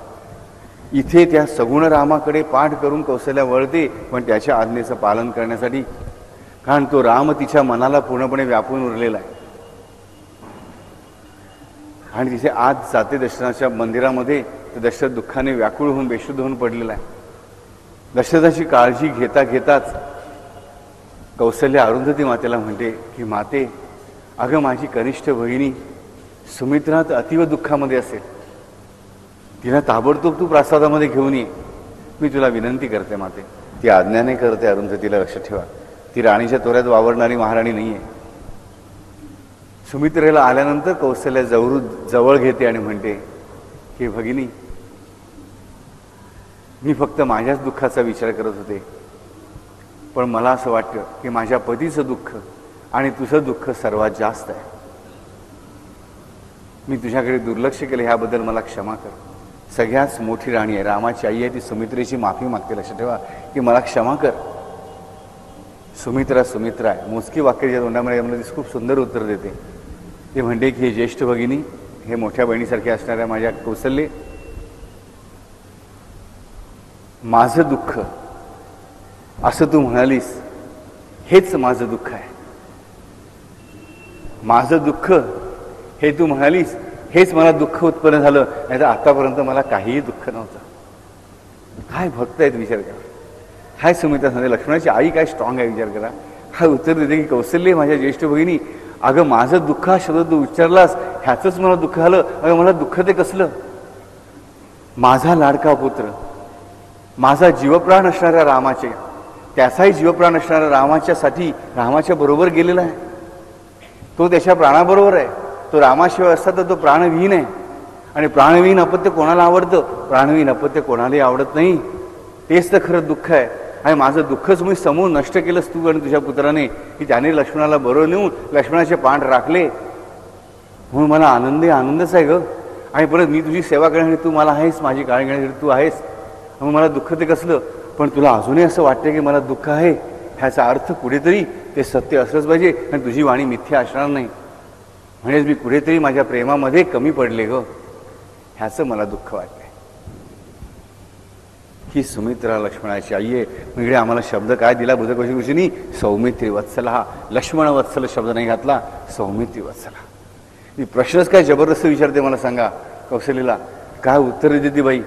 इथे त्या सगुण रामाकडे पाठ करून कौशल्या वळते, पण त्याच्या आज्ञेचं पालन करण्यासाठी. कारण तो राम तिच्या मनाला पूर्णपणे व्यापून उरलेला आहे. आणि तिथे आज जाते दशरथाच्या मंदिरामध्ये, तर दशरथ दुःखाने व्याकुळ होऊन बेशुद्ध होऊन पडलेला आहे. दशरथाची काळजी घेता घेताच कौशल्या अरुंधती मातेला म्हणते की माते, अगं माझी कनिष्ठ बहिणी सुमित्रा तर अतिव दुःखामध्ये असेल, तिला ताबडतोब तू प्रासादामध्ये घेऊन ये. मी तुला विनंती करते माते. ती आज्ञाने करते अरुंधतीला. लक्षात ठेवा, ती राणीच्या तोऱ्यात वावरणारी महाराणी नाही आहे. सुमित्रेला आल्यानंतर कौशल्या जवळ घेते आणि म्हणते की भगिनी, मी फक्त माझ्याच दुःखाचा विचार करत होते, पण मला असं वाटतं की माझ्या पतीचं दुःख आणि तुझं दुःख सर्वात जास्त आहे. मी तुझ्याकडे दुर्लक्ष केलं, ह्याबद्दल मला क्षमा कर. सगळ्यात मोठी राणी आहे, रामाची आई आहे, ती सुमित्रेची माफी मागते. लक्षात ठेवा की मला क्षमा कर. सुमित्रा आहे. मोजकी वाक्याच्या तोंडामध्ये ती खूप सुंदर उत्तर देते. ते म्हणते की हे ज्येष्ठ भगिनी, हे मोठ्या बहिणीसारखे असणाऱ्या माझ्या कौशल्ये, माझं दुःख असं तू म्हणालीस, हेच माझं दुःख आहे. माझं दुःख हे तू म्हणालीस, हेच मला दुःख उत्पन्न झालं, नाही तर आतापर्यंत मला काहीही दुःख नव्हतं. काय भक्त आहेत विचार करा. हाय सुमित्रा सांगते, लक्ष्मणाची आई काय स्ट्रॉंग आहे विचार करा. हा उत्तर देते की कौशल्य माझ्या ज्येष्ठ भगिनी, अगं माझं दुःख हा शब्द तू उच्चारलास, ह्याचंच मला दुःख झालं. अगं मला दुःख ते कसलं? माझा लाडका पुत्र, माझा जीवप्राण असणाऱ्या रामाचे, त्याचाही जीवप्राण असणाऱ्या रामाच्यासाठी रामाच्या बरोबर गेलेला आहे. तो त्याच्या प्राणाबरोबर आहे. तो रामाशिवाय असता तर तो प्राणविहीन आहे. आणि प्राणविहीन अपत्य कोणाला आवडतं? प्राणविहीन अपत्य कोणालाही आवडत नाही. तेच तर खरं दुःख आहे. आणि माझं दुःखच मी समूळ नष्ट केलंस तू आणि तुझ्या पुत्राने, की त्याने लक्ष्मणाला बरोबर नेऊन लक्ष्मणाचे पाठ राखले. म्हणून मला आनंदच आहे ग. आणि परत मी तुझी सेवा करण्यासाठी तू मला आहेस, माझी काळजी घेण्यासाठी तू आहेस. मग मला दुःख ते कसलं? पण तुला अजूनही असं वाटतं की मला दुःख आहे, ह्याचा अर्थ कुठेतरी ते सत्य असलंच पाहिजे आणि तुझी वाणी मिथ्या असणार नाही. म्हणजेच मी कुठेतरी माझ्या प्रेमामध्ये कमी पडले ग, ह्याचं मला दुःख वाटतंय. ही सुमित्रा लक्ष्मणाची आई आहे. म्हणजे आम्हाला शब्द काय दिला बुधकवशी ऋषींनी? सौमित्री वत्सला. हा लक्ष्मण वत्सल शब्द नाही घातला, सौमित्री वत्सला. ही प्रश्नच काय जबरदस्त विचारते मला, सांगा कौशल्यला. काय उत्तर देते बाई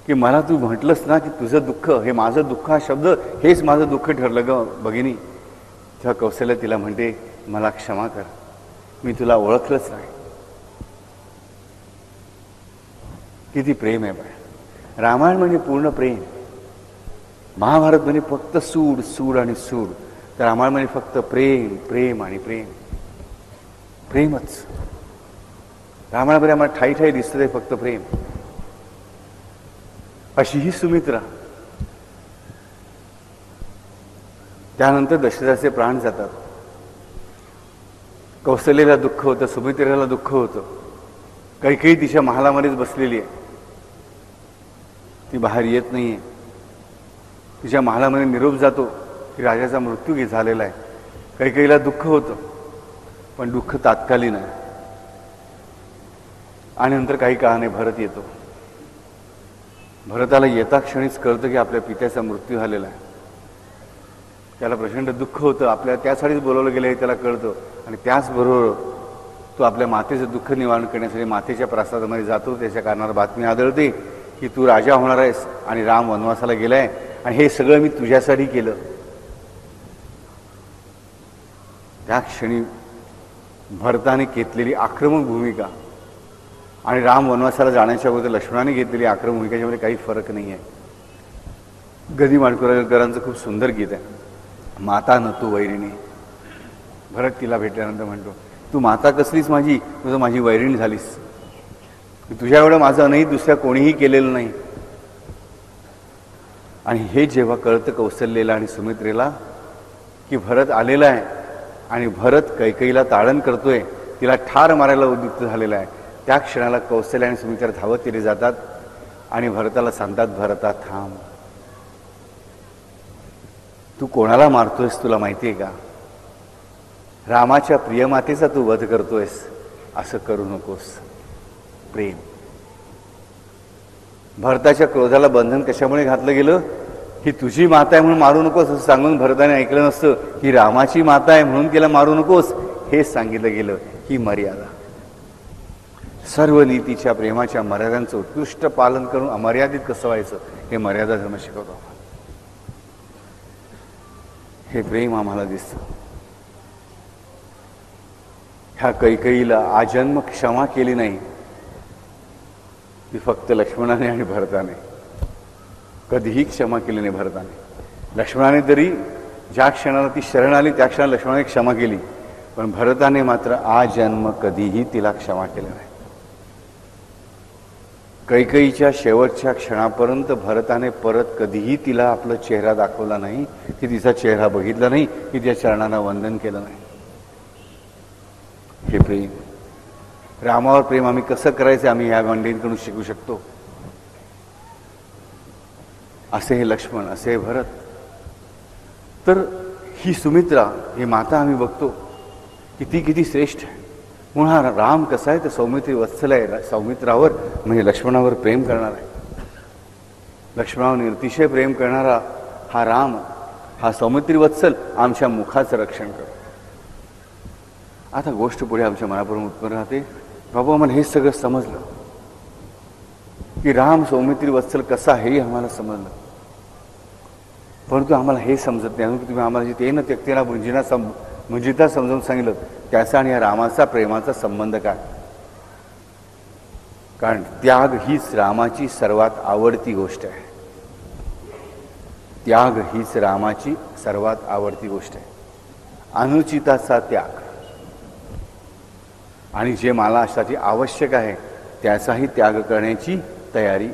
की मला तू म्हटलंस ना की तुझं दुःख हे माझं दुःख, हा शब्द हेच माझं दुःख ठरलं ग भगिनी. तेव्हा कौशल्य तिला म्हणते, मला क्षमा कर, मी तुला ओळखलंच नाही. किती प्रेम आहे बाय. रामायण म्हणजे पूर्ण प्रेम. महाभारत म्हणजे फक्त सूड सूड आणि सूड. तर रामायण म्हणजे फक्त प्रेम प्रेम आणि प्रेम. प्रेमच रामायणामध्ये आम्हाला ठाई ठाई दिसतं, ते फक्त प्रेम. अशी ही सुमित्रा. त्यानंतर दशरथाचे प्राण जातात. कौशल्याला दुःख होतं, सुमित्रेला दुःख होतं. कैकेयी तिच्या महालामध्येच बसलेली आहे, ती बाहेर येत नाहीये. तिच्या महालामध्ये निरोप जातो की राजाचा मृत्यू झालेला आहे. कैकेयीला दुःख होतं, पण दुःख तात्कालीन आहे. आणि नंतर काही काळाने भरत येतो. भरताला येता क्षणीच कळतं की आपल्या पित्याचा मृत्यू झालेला आहे. त्याला प्रचंड दुःख होतं, आपल्याला त्यासाठीच बोलवलं गेलं हे त्याला कळतं. आणि त्याचबरोबर तो आपल्या मातेचं दुःख निवारण करण्यासाठी मातेच्या प्रासादामध्ये जातो. त्याच्या कारणावर बातमी आढळते की तू राजा होणार आहेस आणि राम वनवासाला गेलाय, आणि हे सगळं मी तुझ्यासाठी केलं. त्या क्षणी भरताने घेतलेली आक्रमक भूमिका आणि राम वनवासाला जाण्याच्या अगोदर लक्ष्मणाने घेतलेली आक्रमक भूमिकेच्यामध्ये काही फरक नाही आहे. गदी माडकुळकरांचं खूप सुंदर गीत आहे, माता न तू वैरिणी. भरत तिला भेटल्यानंतर म्हणतो, तू माता कसलीस माझी, तुझं माझी वैरिणी झालीस. तुझ्या एवढं माझं अनही दुसऱ्या कोणीही केलेलं नाही. आणि हे जेव्हा कळतं कौशल्येला आणि सुमित्रेला की भरत आलेला आहे आणि भरत कैकेयीला ताडण करतोय, तिला ठार मारायला उद्युक्त झालेला आहे, त्या क्षणाला कौशल्य आणि सुमित्रा धावत तिथे जातात आणि भरताला सांगतात, भरता थांब, तू कोणाला मारतोयस तुला माहितीये का? रामाच्या प्रियमातेचा तू वध करतोयस, असं करू नकोस. प्रेम. भरताच्या क्रोधाला बंधन कशामुळे घातलं गेलं की तुझी माता आहे म्हणून मारू नकोस असं सांगून भरताने ऐकलं नसतं. ही रामाची माता आहे म्हणून तिला मारू नकोस हेच सांगितलं गेलं. ही मर्यादा. सर्व नीतीच्या प्रेमाच्या मर्यादांचं उत्कृष्ट पालन करून अमर्यादित कसं व्हायचं हे मर्यादा धर्म शिकवतो. हे प्रेम आम्हाला दिसतं. ह्या कैकेयीला आजन्म क्षमा केली नाही, ती फक्त लक्ष्मणाने आणि भरताने. कधीही क्षमा केली नाही भरताने. लक्ष्मणाने तरी ज्या क्षणाला ती शरण आली त्या क्षणाला लक्ष्मणाने क्षमा केली, पण भरताने मात्र आजन्म कधीही तिला क्षमा केलं नाही. कैकेयीच्या शेवटच्या क्षणापर्यंत भरताने परत कधीही तिला आपला चेहरा दाखवला नाही, की तिचा चेहरा बघितला नाही, की तिच्या चरणांना वंदन केलं नाही. हे प्रेम, रामावर प्रेम आम्ही कसं करायचं आम्ही ह्या मंडळींकडून शिकू शकतो. असे हे लक्ष्मण, असे हे भरत. तर ही सुमित्रा, ही माता आम्ही बघतो की ती किती श्रेष्ठ आहे. म्हणून हा राम कसा आहे तर सौमित्री वत्सल आहे. सौमित्रावर म्हणजे लक्ष्मणावर प्रेम करणार आहे. लक्ष्मणावर अतिशय प्रेम करणारा हा राम, हा सौमित्री वत्सल आमच्या मुखाचं रक्षण करतो. आता गोष्ट पुढे आमच्या मनापासून उत्पन्न राहते. बाबू आम्हाला हे सगळं समजलं की राम सौमित्री वत्सल कसा हेही आम्हाला समजलं, परंतु आम्हाला हे समजत नाही की तुम्ही आम्हाला जे न त्यक्तेना भुंजिता समजावून सांगितलं त्याचा आणि या रामाचा प्रेमाचा संबंध काय. कारण त्याग हीच रामाची सर्वात आवडती गोष्ट आहे. त्याग हीच रामाची सर्वात आवडती गोष्ट आहे. अनुचिताचा त्याग आणि जे मला अशासाठी आवश्यक आहे त्याचाही त्याग करण्याची तयारी.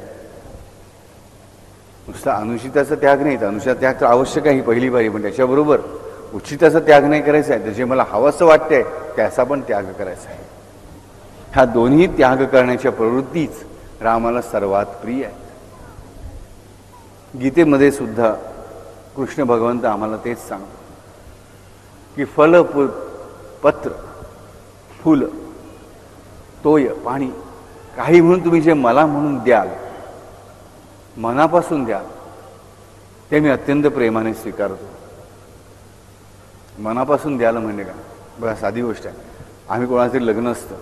नुसता अनुचिताचा त्याग नाही, तर अनुचिता त्याग तर आवश्यक आहे ही पहिली बारी, पण त्याच्याबरोबर उचिताचा त्याग नाही करायचा आहे, तर जे मला हवंसं वाटतंय त्याचा पण त्याग करायचा आहे. ह्या दोन्ही त्याग करण्याच्या प्रवृत्तीच रामाला सर्वात प्रिय आहेत. गीतेमध्ये सुद्धा कृष्ण भगवंत आम्हाला तेच सांगतो की फल पत्र फुल तोय पाणी काही म्हणून तुम्ही जे मला म्हणून द्याल, मनापासून द्याल, ते मी अत्यंत प्रेमाने स्वीकारतो. मनापासून द्यायला म्हणजे का, बघा साधी गोष्ट आहे. आम्ही कोणाचं तरी लग्न असतं,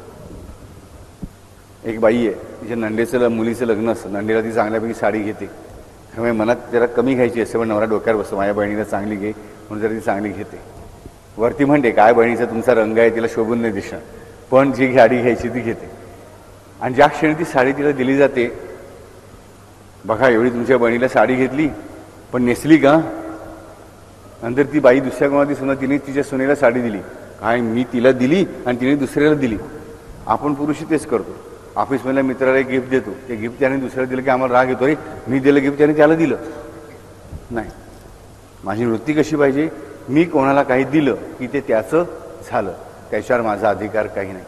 एक बाई आहे तिच्या नंडेचं मुलीचं लग्न असतं, नंडेला ती चांगल्यापैकी साडी घेते, त्यामुळे मनात जरा कमी घ्यायची असते, पण नवरा डोक्यावर बसतो माझ्या बहिणीला चांगली घे म्हणून जरा ती चांगली घेते. वरती म्हणते काय बहिणीचा तुमचा रंग आहे तिला शोभून नाही दिसणार, पण जी साडी घ्यायची ती घेते. आणि ज्या क्षणी ती साडी तिला दिली जाते, बघा एवढी तुमच्या बहिणीला साडी घेतली पण नेसली का, नंतर ती बाई दुसऱ्या कोणाची सुना तिने तिच्या सुनेला साडी दिली, काय मी तिला दिली आणि तिने दुसऱ्याला दिली. आपण पुरुषी तेच करतो. ऑफिसमधल्या मित्राला एक गिफ्ट देतो, ते गिफ्ट त्याने दुसऱ्याला दिलं की आम्हाला राग येतो, रे मी दिलं गिफ्ट त्याने त्याला दिलं नाही. माझी वृत्ती कशी पाहिजे, मी कोणाला काही दिलं की ते त्याचं झालं, त्याच्यावर माझा अधिकार काही नाही.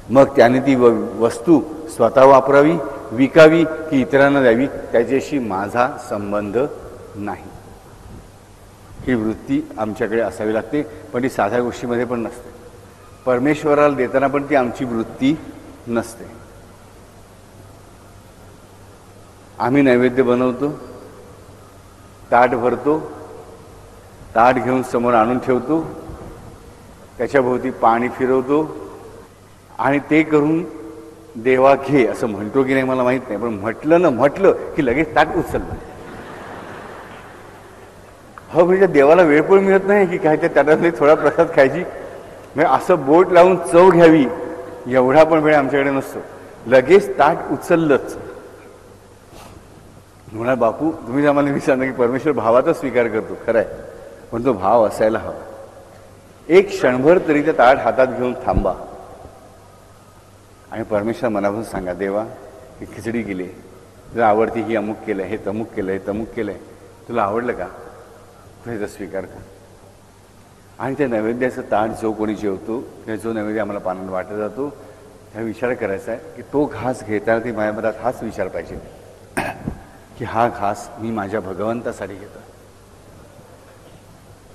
मग त्याने ती वस्तू स्वतः वापरावी, विकावी की इतरांना द्यावी, त्याच्याशी माझा संबंध नाही. ही वृत्ती आमच्याकडे असावी लागते. पण ती साध्या गोष्टीमध्ये पण नसते. परमेश्वराला देताना पण ती आमची वृत्ती नसते. आम्ही नैवेद्य बनवतो, ताट भरतो, ताट घेऊन समोर आणून ठेवतो, त्याच्याभोवती पाणी फिरवतो आणि ते करून देवा घे असं म्हणतो की नाही मला माहित नाही, पण म्हटलं की लगेच ताट उचललं. हो म्हणजे देवाला वेळ पण मिळत नाही की काय त्या ताटातले थोडा प्रसाद खायची, म्हणजे असं बोट लावून चव घ्यावी एवढा पण वेळ आमच्याकडे नसतो. लगेच ताट उचललंच. म्हणा बापू तुम्ही आम्हाला विचारलं की परमेश्वर भावाचा स्वीकार करतो, खरं आहे, पण तो भाव असायला हवा. एक क्षणभर तरी त्या ताट हातात घेऊन थांबा आणि परमेश्वर मनापासून सांगा, देवा ही खिचडी केली, तुला आवडती, ही अमुक केलं, हे तमुक केलं, हे तमुक केलंय, तुला आवडलं का, तू ह्याचा स्वीकार कर. आणि त्या नैवेद्याचं ताट जो कोणी जेवतो किंवा जो नैवेद्य आम्हाला पानात वाटला जातो त्या विचार करायचा आहे की तो घास घेताना ती माझ्या मनात हाच विचार पाहिजे की हा घास मी माझ्या भगवंतासाठी घेतो.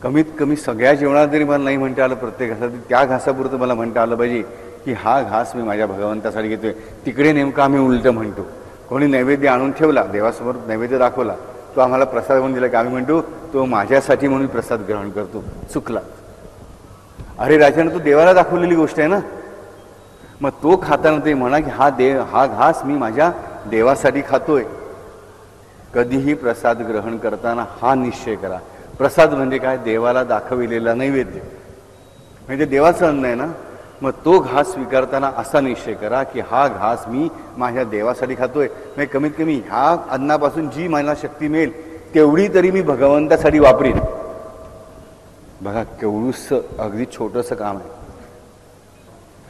कमीत कमी सगळ्या जेवणात जरी मला नाही म्हणता आलं प्रत्येक घासात, त्या घासापुरतं मला म्हणता आलं पाहिजे की हा घास मी माझ्या भगवंतासाठी घेतोय. तिकडे नेमकं आम्ही उलटं म्हणतो. कोणी नैवेद्य आणून ठेवला, देवासमोर नैवेद्य दाखवला, तो आम्हाला प्रसाद म्हणून दिला की आम्ही म्हणतो तो माझ्यासाठी म्हणून प्रसाद ग्रहण करतो. चुकला. अरे राजानं तो देवाला दाखवलेली गोष्ट आहे ना, मग तो खाताना ते म्हणा की हा घास मी माझ्या देवासाठी खातोय. कधीही प्रसाद ग्रहण करताना हा निश्चय करा. प्रसाद म्हणजे काय, देवाला दाखविलेला नैवेद्य म्हणजे देवाचं अन्न आहे ना, मग तो घास स्वीकारताना असा निश्चय करा की हा घास मी माझ्या देवासाठी खातोय. म्हणजे कमीत कमी ह्या अन्नापासून जी मला शक्ती मिळेल तेवढी तरी मी भगवंतासाठी वापरीन. बघा केवढूसं अगदी छोटंसं काम आहे,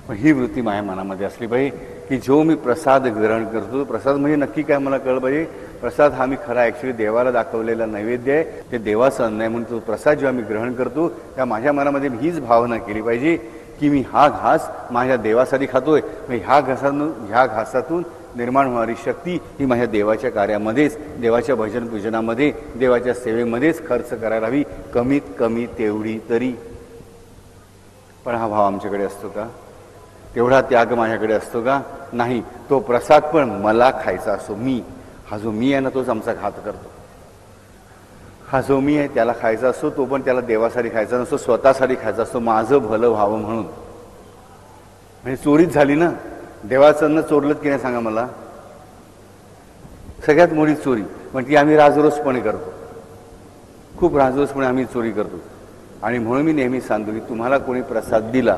पण ही वृत्ती माझ्या मनामध्ये असली पाहिजे की जो मी प्रसाद ग्रहण करतो, प्रसाद म्हणजे नक्की काय मला कळलं पाहिजे. प्रसाद हा मी खरा ॲक्च्युली देवाला दाखवलेला नैवेद्य आहे, ते देवाचं अन्न आहे. म्हणून तो प्रसाद जेव्हा मी ग्रहण करतो त्या माझ्या मनामध्ये हीच भावना केली पाहिजे की मी हा घास माझ्या देवासाठी खातोय. ह्या घासातून निर्माण होणारी शक्ती ही माझ्या देवाच्या कार्यामध्येच, देवाच्या भजन पूजनामध्ये, देवाच्या सेवेमध्येच खर्च करायला हवी, कमीत कमी तेवढी तरी. पण हा भाव आमच्याकडे असतो का? तेवढा त्याग माझ्याकडे असतो का? नाही. तो प्रसाद पण मला खायचा असतो. हा जो मी आहे ना, तोच आमचा घात करतो. हा जो मी आहे त्याला खायचा असतो, तो पण त्याला देवासाठी खायचा नसतो, स्वतःसाठी खायचा असतो, माझं भलं व्हावं म्हणून. म्हणजे चोरीच झाली ना. देवाचं अन्न चोरलं की नाही सांगा मला? सगळ्यात मोठी चोरी. पण ती आम्ही राजरोसपणे करतो, खूप राजरोसपणे आम्ही चोरी करतो. आणि म्हणून मी नेहमी सांगतो की तुम्हाला कोणी प्रसाद दिला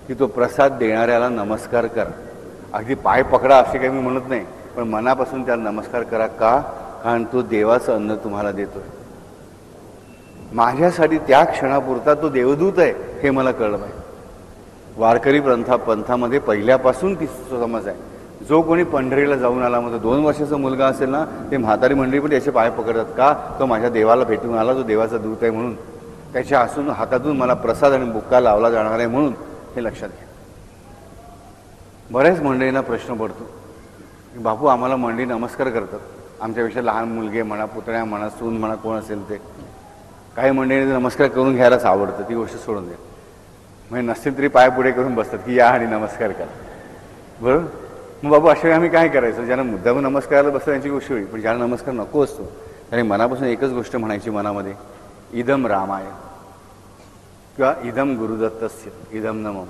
की तो प्रसाद देणाऱ्याला नमस्कार करा. अगदी पाय पकडा असे काही मी म्हणत नाही, पण मनापासून त्याला नमस्कार करा. का? कारण तो देवाचं अन्न तुम्हाला देतोय. माझ्यासाठी त्या क्षणापुरता तो देवदूत आहे हे मला कळलं पाहिजे. वारकरी पंथामध्ये पहिल्यापासून ती समज आहे. जो कोणी पंढरीला जाऊन आला, मग 2 वर्षाचा मुलगा असेल ना, ते म्हातारी मंडळी पण त्याचे पाय पकडतात. का? तो माझ्या देवाला भेटून आला, तो देवाचा दूत आहे म्हणून. त्याच्या हातातून मला प्रसाद आणि बुक्का लावला जाणार आहे म्हणून. हे लक्षात घ्या. बऱ्याच मंडळींना प्रश्न पडतो की बापू आम्हाला मंडळी नमस्कार करतात, आमच्यापेक्षा लहान मुलगे म्हणा, पुतण्या म्हणा, सून म्हणा, कोण असेल ते. काही मंडळींना नमस्कार करून घ्यायलाच आवडतं, ती गोष्ट सोडून द्या. म्हणजे नसतील तरी पाय पुढे करून बसतात की या आणि नमस्कार करा. बरोबर? मग बाबू अशा आम्ही काय करायचं? ज्यांना मुद्दाम नमस्काराला बसतं त्यांची गोष्ट होईल, पण ज्याला नमस्कार नको असतो त्याने मनापासून एकच गोष्ट म्हणायची मनामध्ये, इदम रामाय किंवा इदम गुरुदत्तस्य इदम न मम.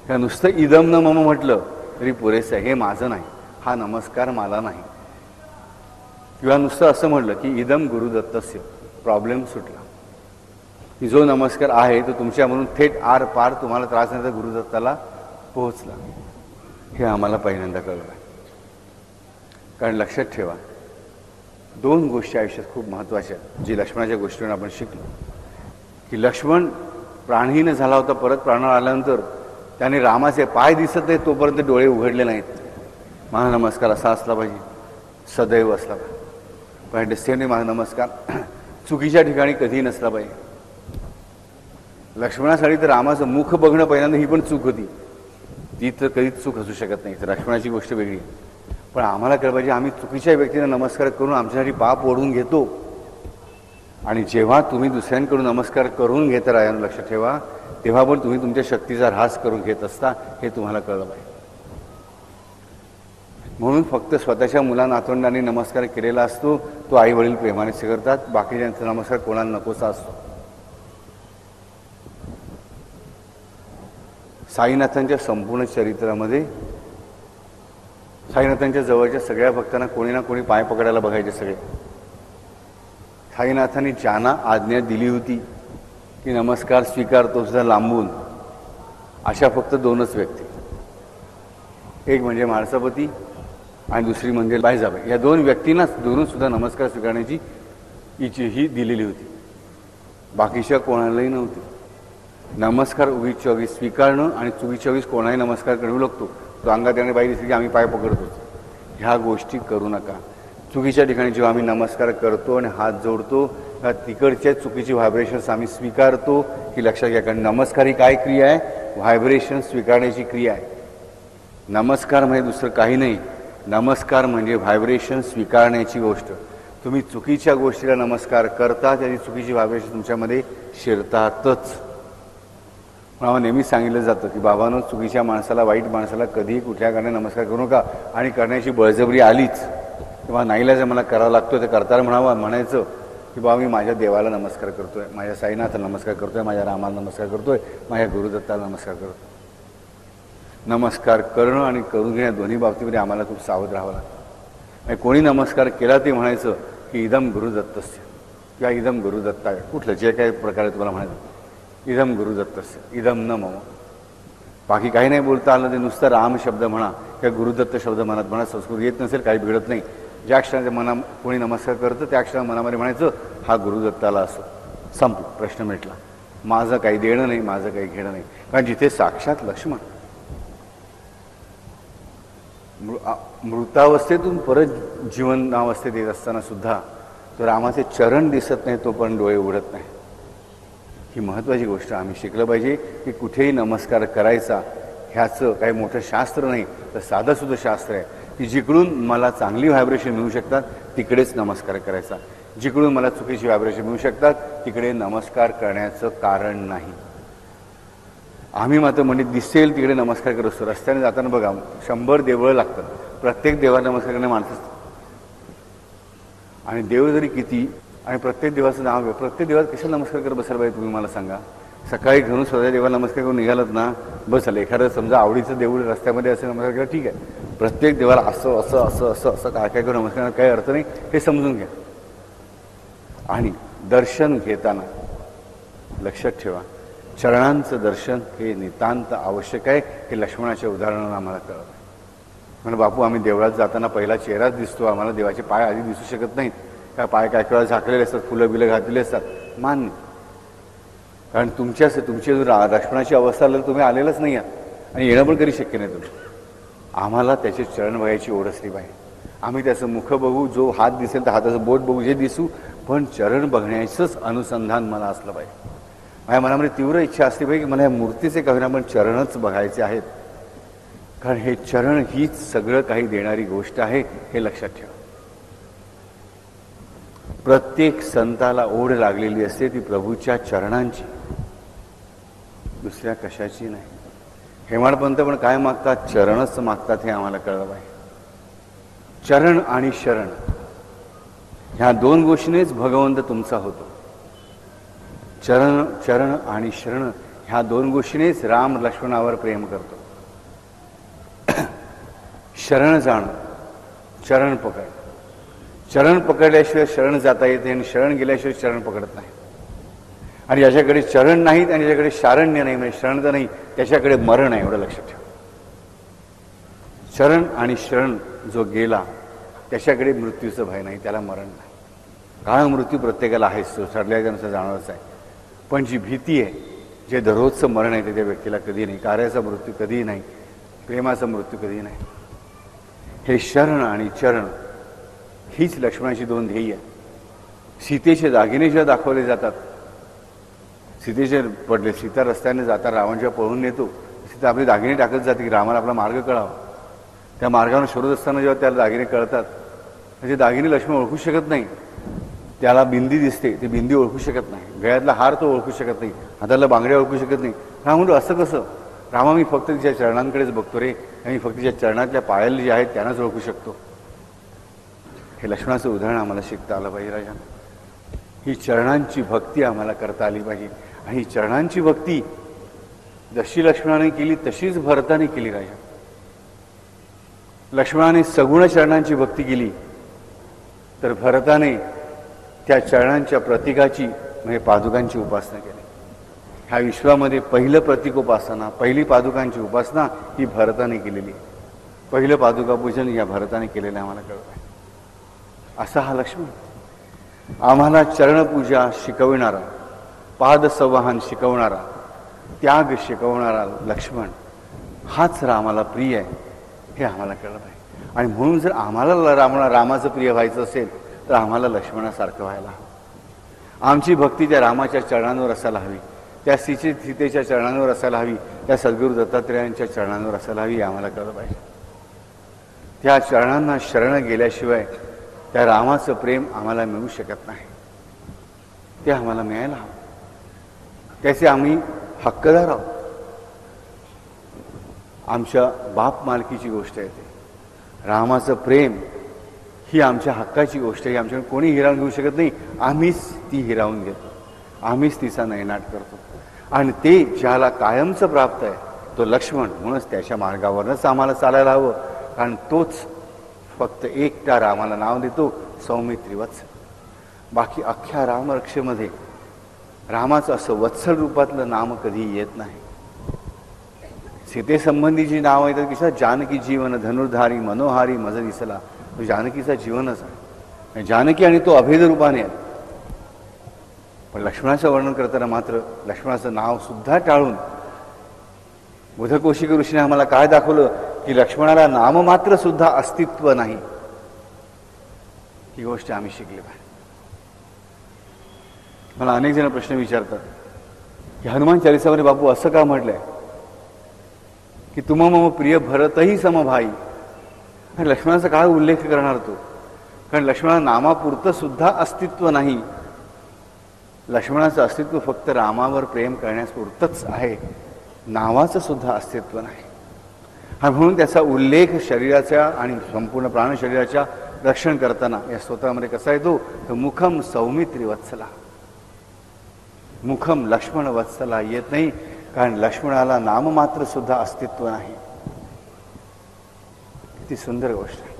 किंवा नुसतं इदम न मम म्हटलं तरी पुरेसं आहे. हे माझं नाही, हा नमस्कार मला नाही. किंवा नुसतं असं म्हटलं की इदम गुरुदत्तस्य, प्रॉब्लेम सुटला. की जो नमस्कार आहे तो तुमच्या म्हणून थेट आर पार तुम्हाला त्रास नाही तर गुरुदत्ताला पोहोचला. हे आम्हाला पहिल्यांदा कळलं आहे. कारण लक्षात ठेवा, 2 गोष्टी आयुष्यात खूप महत्त्वाच्या आहेत, जी लक्ष्मणाच्या गोष्टीवरून आपण शिकलो. की लक्ष्मण प्राणहीन झाला होता, परत प्राणावर आल्यानंतर त्याने रामाचे पाय दिसत नाही तोपर्यंत डोळे उघडले नाहीत. माझा नमस्कार असा असला पाहिजे, सदैव असला पाहिजे. पण डिस्टेंटली माझा नमस्कार चुकीच्या ठिकाणी कधीही नसला पाहिजे. लक्ष्मणासाठी तर रामाचं मुख बघणं पहिल्यांदा ही पण चूक होती, ती तर कधीच चूक असू शकत नाही. तर लक्ष्मणाची गोष्ट वेगळी. पण आम्हाला कळलं पाहिजे आम्ही चुकीच्या व्यक्तीला नमस्कार करून आमच्यासाठी पाप ओढून घेतो. आणि जेव्हा तुम्ही दुसऱ्यांकडून नमस्कार करून घेता राहायला लक्षात ठेवा, तेव्हा पण तुम्ही तुमच्या शक्तीचा ऱ्हास करून घेत असता, हे तुम्हाला कळलं पाहिजे. म्हणून फक्त स्वतःच्या मुलानातवंडांनी नमस्कार केलेला असतो, तो आई वडील प्रेमाने स्वीकारतात. बाकीच्यांचा नमस्कार कोणाला नकोसा असतो. साईनाथांच्या संपूर्ण चरित्रामध्ये साईनाथांच्या जवळच्या सगळ्या भक्तांना कोणी ना कोणी पाय पकडायला बघायचे सगळे. साईनाथांनी ज्यांना आज्ञा दिली होती की नमस्कार स्वीकारतो सुद्धा लांबून, अशा फक्त 2च व्यक्ती, एक म्हणजे म्हाळसापती आणि दुसरी म्हणजे बायजाबाई. या 2 व्यक्तींनाच दुरून सुद्धा नमस्कार स्वीकारण्याची ही दिलेली होती, बाकीच्या कोणालाही नव्हती. नमस्कार उगीच चोवीस स्वीकारणं आणि चुकीच्या वेळीस कोणाही नमस्कार करू लागतो. तो अंगात येणारी बाई दिसली की आम्ही पाय पकडतो. ह्या गोष्टी करू नका. चुकीच्या ठिकाणी जेव्हा आम्ही नमस्कार करतो आणि हात जोडतो, तिकडच्या चुकीची व्हायब्रेशन्स आम्ही स्वीकारतो की लक्षात घ्या. कारण नमस्कार ही काय क्रिया आहे? व्हायब्रेशन स्वीकारण्याची क्रिया आहे. नमस्कार म्हणजे दुसरं काही नाही. नमस्कार म्हणजे व्हायब्रेशन स्वीकारण्याची गोष्ट. तुम्ही चुकीच्या गोष्टीला नमस्कार करता, त्याची चुकीची व्हायब्रेशन तुमच्यामध्ये शिरतातच. मला नेहमी सांगितलं जातं की बाबांनो, चुकीच्या माणसाला, वाईट माणसाला कधीही कुठल्या कारणाने नमस्कार करू नका. आणि करण्याची बळजबरी आलीच तेव्हा नाईलाज मला करावं लागतो, ते करताना म्हणायचं की बाबा मी माझ्या देवाला नमस्कार करतोय, माझ्या साईनाथाला नमस्कार करतोय, माझ्या रामाला नमस्कार करतोय, माझ्या गुरुदत्ताला नमस्कार करतोय. नमस्कार करणं आणि करून घेण्या दोन्ही बाबतीमध्ये आम्हाला खूप सावध राहावं लागतं. कोणी नमस्कार केला ते म्हणायचं की इदम गुरुदत्तस्य किंवा इदम गुरुदत्ताय, कुठलं जे काही प्रकारे तुम्हाला म्हणायचं, इदम गुरुदत्तस्य इदम न मम. बाकी काही नाही बोलता आलं, ते नुसतं राम शब्द म्हणा किंवा गुरुदत्त शब्द मनात म्हणा. संस्कृत येत नसेल काही बिघडत नाही. ज्या क्षणाच्या कोणी नमस्कार करतं त्या क्षणा मनामध्ये म्हणायचं हा गुरुदत्ताला असो. संपलं, प्रश्न मिटला. माझं काही देणं नाही, माझं काही घेणं नाही. कारण जिथे साक्षात लक्ष्मण मृतावस्थेतून परत जीवनावस्थेत येत असताना सुद्धा तो रामाचे चरण दिसत नाही, तो पण डोळे उघडत नाही. ही महत्त्वाची गोष्ट आम्ही शिकलं पाहिजे की कुठेही नमस्कार करायचा ह्याचं काही मोठं शास्त्र नाही, तर साधंसुद्धा शास्त्र आहे की जिकडून मला चांगली व्हायब्रेशन मिळू शकतात तिकडेच नमस्कार करायचा, जिकडून मला चुकीची व्हायब्रेशन मिळू शकतात तिकडे नमस्कार करण्याचं कारण नाही. आम्ही मात्र म्हणजे दिसेल तिकडे नमस्कार करत असतो. रस्त्याने जाताना बघा 100 देवळं लागतात, प्रत्येक देवाला नमस्कार करणे माणसं असतात. आणि देव जरी किती आणि प्रत्येक देवाचं नाव आहे, प्रत्येक देवाला कशाला नमस्कार करत बसायला पाहिजे तुम्ही मला सांगा. सकाळी घरून स्वतः देवाला नमस्कार करून निघालात ना, बस झालं. एखादं समजा आवडीचं देऊळ रस्त्यामध्ये असे नमस्कार केला ठीक आहे, प्रत्येक देवाला असं असं असं असं असं काय काय करून नमस्कार काही अर्थ नाही, हे समजून घ्या. आणि दर्शन घेताना लक्षात ठेवा, चरणांचं दर्शन हे नितांत आवश्यक आहे. हे लक्ष्मणाच्या उदाहरणानं आम्हाला कळलं. म्हणजे बापू आम्ही देवळात जाताना पहिला चेहराच दिसतो, आम्हाला देवाचे पाय आधी दिसू शकत नाहीत का, पाय काय वेळा झाकलेले असतात, फुलं बिलं घातलेली असतात, मान्य. कारण तुमची जो लक्ष्मणाची अवस्था आलेली तुम्ही आलेलंच नाही आहात आणि येणं पण कधी शक्य नाही तुम्ही. आम्हाला त्याचे चरण बघायची ओढ असली पाहिजे. आम्ही त्याचं मुख बघू, जो हात दिसेल तर हाताचं बोट बघू, जे दिसू, पण चरण बघण्याचंच अनुसंधान मला असलं पाहिजे. माझ्या मनामध्ये तीव्र इच्छा असली पाहिजे की मला या मूर्तीचे काही ना पण चरणच बघायचे आहेत. कारण हे चरण हीच सगळं काही देणारी गोष्ट आहे, हे लक्षात ठेवा. प्रत्येक संताला ओढ लागलेली असते ती प्रभूच्या चरणांची, दुसऱ्या कशाची नाही. हेमाडपंत पण काय मागतात, चरणच मागतात, हे आम्हाला कळलं पाहिजे. चरण आणि शरण ह्या दोन गोष्टीनेच भगवंत तुमचा होतो. चरण आणि शरण ह्या दोन गोष्टीनेच राम लक्ष्मणावर प्रेम करतो. शरण जाणं, चरण पकड. चरण पकडल्याशिवाय शरण जाता येते आणि शरण गेल्याशिवाय चरण पकडत नाही. आणि ज्याच्याकडे चरण नाहीत आणि ज्याच्याकडे शारण्य नाही, म्हणजे शरण तर नाही, त्याच्याकडे मरण आहे, एवढं लक्षात ठेवा. चरण आणि शरण जो गेला त्याच्याकडे मृत्यूचं भय नाही, त्याला मरण नाही. काळ मृत्यू प्रत्येकाला आहेच, तो ठरल्याच्यानुसार जाणवच आहे. पण जी भीती आहे, जे दररोजचं मरण आहे, त्या व्यक्तीला कधी नाही. कार्याचा मृत्यू कधीही नाही, प्रेमाचा मृत्यू कधीही नाही. हे शरण आणि चरण हीच लक्ष्मणाची दोन ध्येय. सीतेचे दागिने जेव्हा दाखवले जातात, सीतेचे पडले, सीता रस्त्याने जाता रावण जेव्हा पळून नेतो, सीता आपले दागिने टाकत जाते की रामाला आपला मार्ग कळावा. त्या मार्गावर शोधत असताना जेव्हा त्याला दागिने कळतात, म्हणजे दागिने लक्ष्मण ओळखू शकत नाही. त्याला बिंदी दिसते, ती बिंदी ओळखू शकत नाही. गळ्यातला हार तो ओळखू शकत नाही, हातातल्या बांगड्या ओळखू शकत नाही. राम म्हणतो असं कसं? रामा मी फक्त तिच्या चरणांकडेच बघतो रे, आणि फक्त तिच्या चरणातल्या पायल जे आहेत त्यांनाच ओळखू शकतो. हे लक्ष्मणाचं उदाहरण आम्हाला शिकता आलं पाहिजे राजा. ही चरणांची भक्ती आम्हाला करता आली पाहिजे. आणि ही चरणांची भक्ती जशी लक्ष्मणाने केली तशीच भरताने केली राजा. लक्ष्मणाने सगुण चरणांची भक्ती केली, तर भरताने त्या चरणांच्या प्रतीकाची म्हणजे पादुकांची उपासना केली. ह्या विश्वामध्ये पहिलं प्रतीकोपासना, पहिली पादुकांची उपासना ही भरताने केलेली. पहिलं पादुका पूजन या भरताने केलेलं आम्हाला कळत आहे. असा हा लक्ष्मण आम्हाला चरणपूजा शिकविणारा, पादसंवाहन शिकवणारा, त्याग शिकवणारा लक्ष्मण हाच रामाला प्रिय आहे, हे आम्हाला कळलं पाहिजे. आणि म्हणून जर आम्हाला रामाचं प्रिय व्हायचं असेल तर आम्हाला लक्ष्मणासारखं व्हायला हवं. आमची भक्ती त्या रामाच्या चरणांवर असायला हवी, त्या सीतेच्या चरणांवर असायला हवी, त्या सद्गुरू दत्तात्रेयांच्या चरणांवर असायला हवी, हे आम्हाला कळलं पाहिजे. त्या चरणांना शरण गेल्याशिवाय त्या रामाचं प्रेम आम्हाला मिळू शकत नाही. ते आम्हाला मिळायला हवं, त्याचे आम्ही हक्कदार आहोत. आमच्या बाप मालकीची गोष्ट आहे ते. रामाचं प्रेम ही आमच्या हक्काची गोष्ट आहे. आमच्याकडे कोणी हिरावून घेऊ शकत नाही. आम्हीच ती हिरावून घेतो, आम्हीच तिचा नयनाट करतो. आणि ते ज्याला कायमचं प्राप्त आहे तो लक्ष्मण. म्हणूनच त्याच्या मार्गावरच आम्हाला चालायला हवं. कारण तोच फक्त एकटा रामाला नाव देतो, सौमित्री वत्सल. बाकी अख्ख्या रामरक्षेमध्ये रामाचं असं वत्सल रूपातलं नाम कधी येत नाही. सीतेसंबंधी जी नावं येतात की जानकी जीवन धनुर्धारी मनोहारी मज दिसला, तो जानकीचा जीवनच आहे. जानकी आणि तो अभेद रूपाने आहे. पण लक्ष्मणाचं वर्णन करताना मात्र लक्ष्मणाचं नाव सुद्धा टाळून बुधकौशिक ऋषीने आम्हाला काय दाखवलं की लक्ष्मणाला नाममात्र सुद्धा अस्तित्व नाही. ही गोष्ट आम्ही शिकली पाहिजे. मला अनेक जण प्रश्न विचारतात की हनुमान चालिसामध्ये बापू असं का म्हटलंय की तुम मम प्रिय भरतही समभाई, आणि लक्ष्मणाचा काय उल्लेख करणार तो? कारण लक्ष्मणाला नामापुरतं सुद्धा अस्तित्व नाही. लक्ष्मणाचं अस्तित्व फक्त रामावर प्रेम करण्यापुरतंच आहे, नावाचं सुद्धा अस्तित्व नाही. हा म्हणून त्याचा उल्लेख शरीराच्या आणि संपूर्ण प्राण शरीराच्या रक्षण करताना या स्तोत्रामध्ये कसा येतो तर मुखम सौमित्री वत्सला. मुखम लक्ष्मण वत्सला येत नाही कारण लक्ष्मणाला नाममात्र सुद्धा अस्तित्व नाही. किती सुंदर गोष्ट आहे.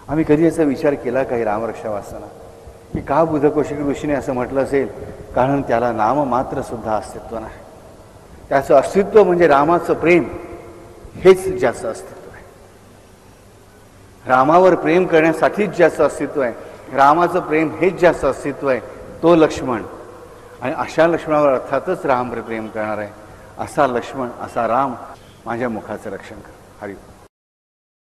आम्ही कधी याचा विचार केला काही रामरक्षा वाचताना की का बुधकौशिक ऋषीने असं म्हटलं असेल? कारण त्याला नाममात्र सुद्धा अस्तित्व नाही. त्याचं अस्तित्व म्हणजे रामाचं प्रेम, हेच ज्याचं अस्तित्व आहे. रामावर प्रेम करण्यासाठीच ज्याचं अस्तित्व आहे, रामाचं प्रेम हेच ज्याचं अस्तित्व आहे, तो लक्ष्मण. आणि अशा लक्ष्मणावर अर्थातच राम प्रेम करणार आहे. असा लक्ष्मण, असा राम माझ्या मुखाचं रक्षण कर. हरी.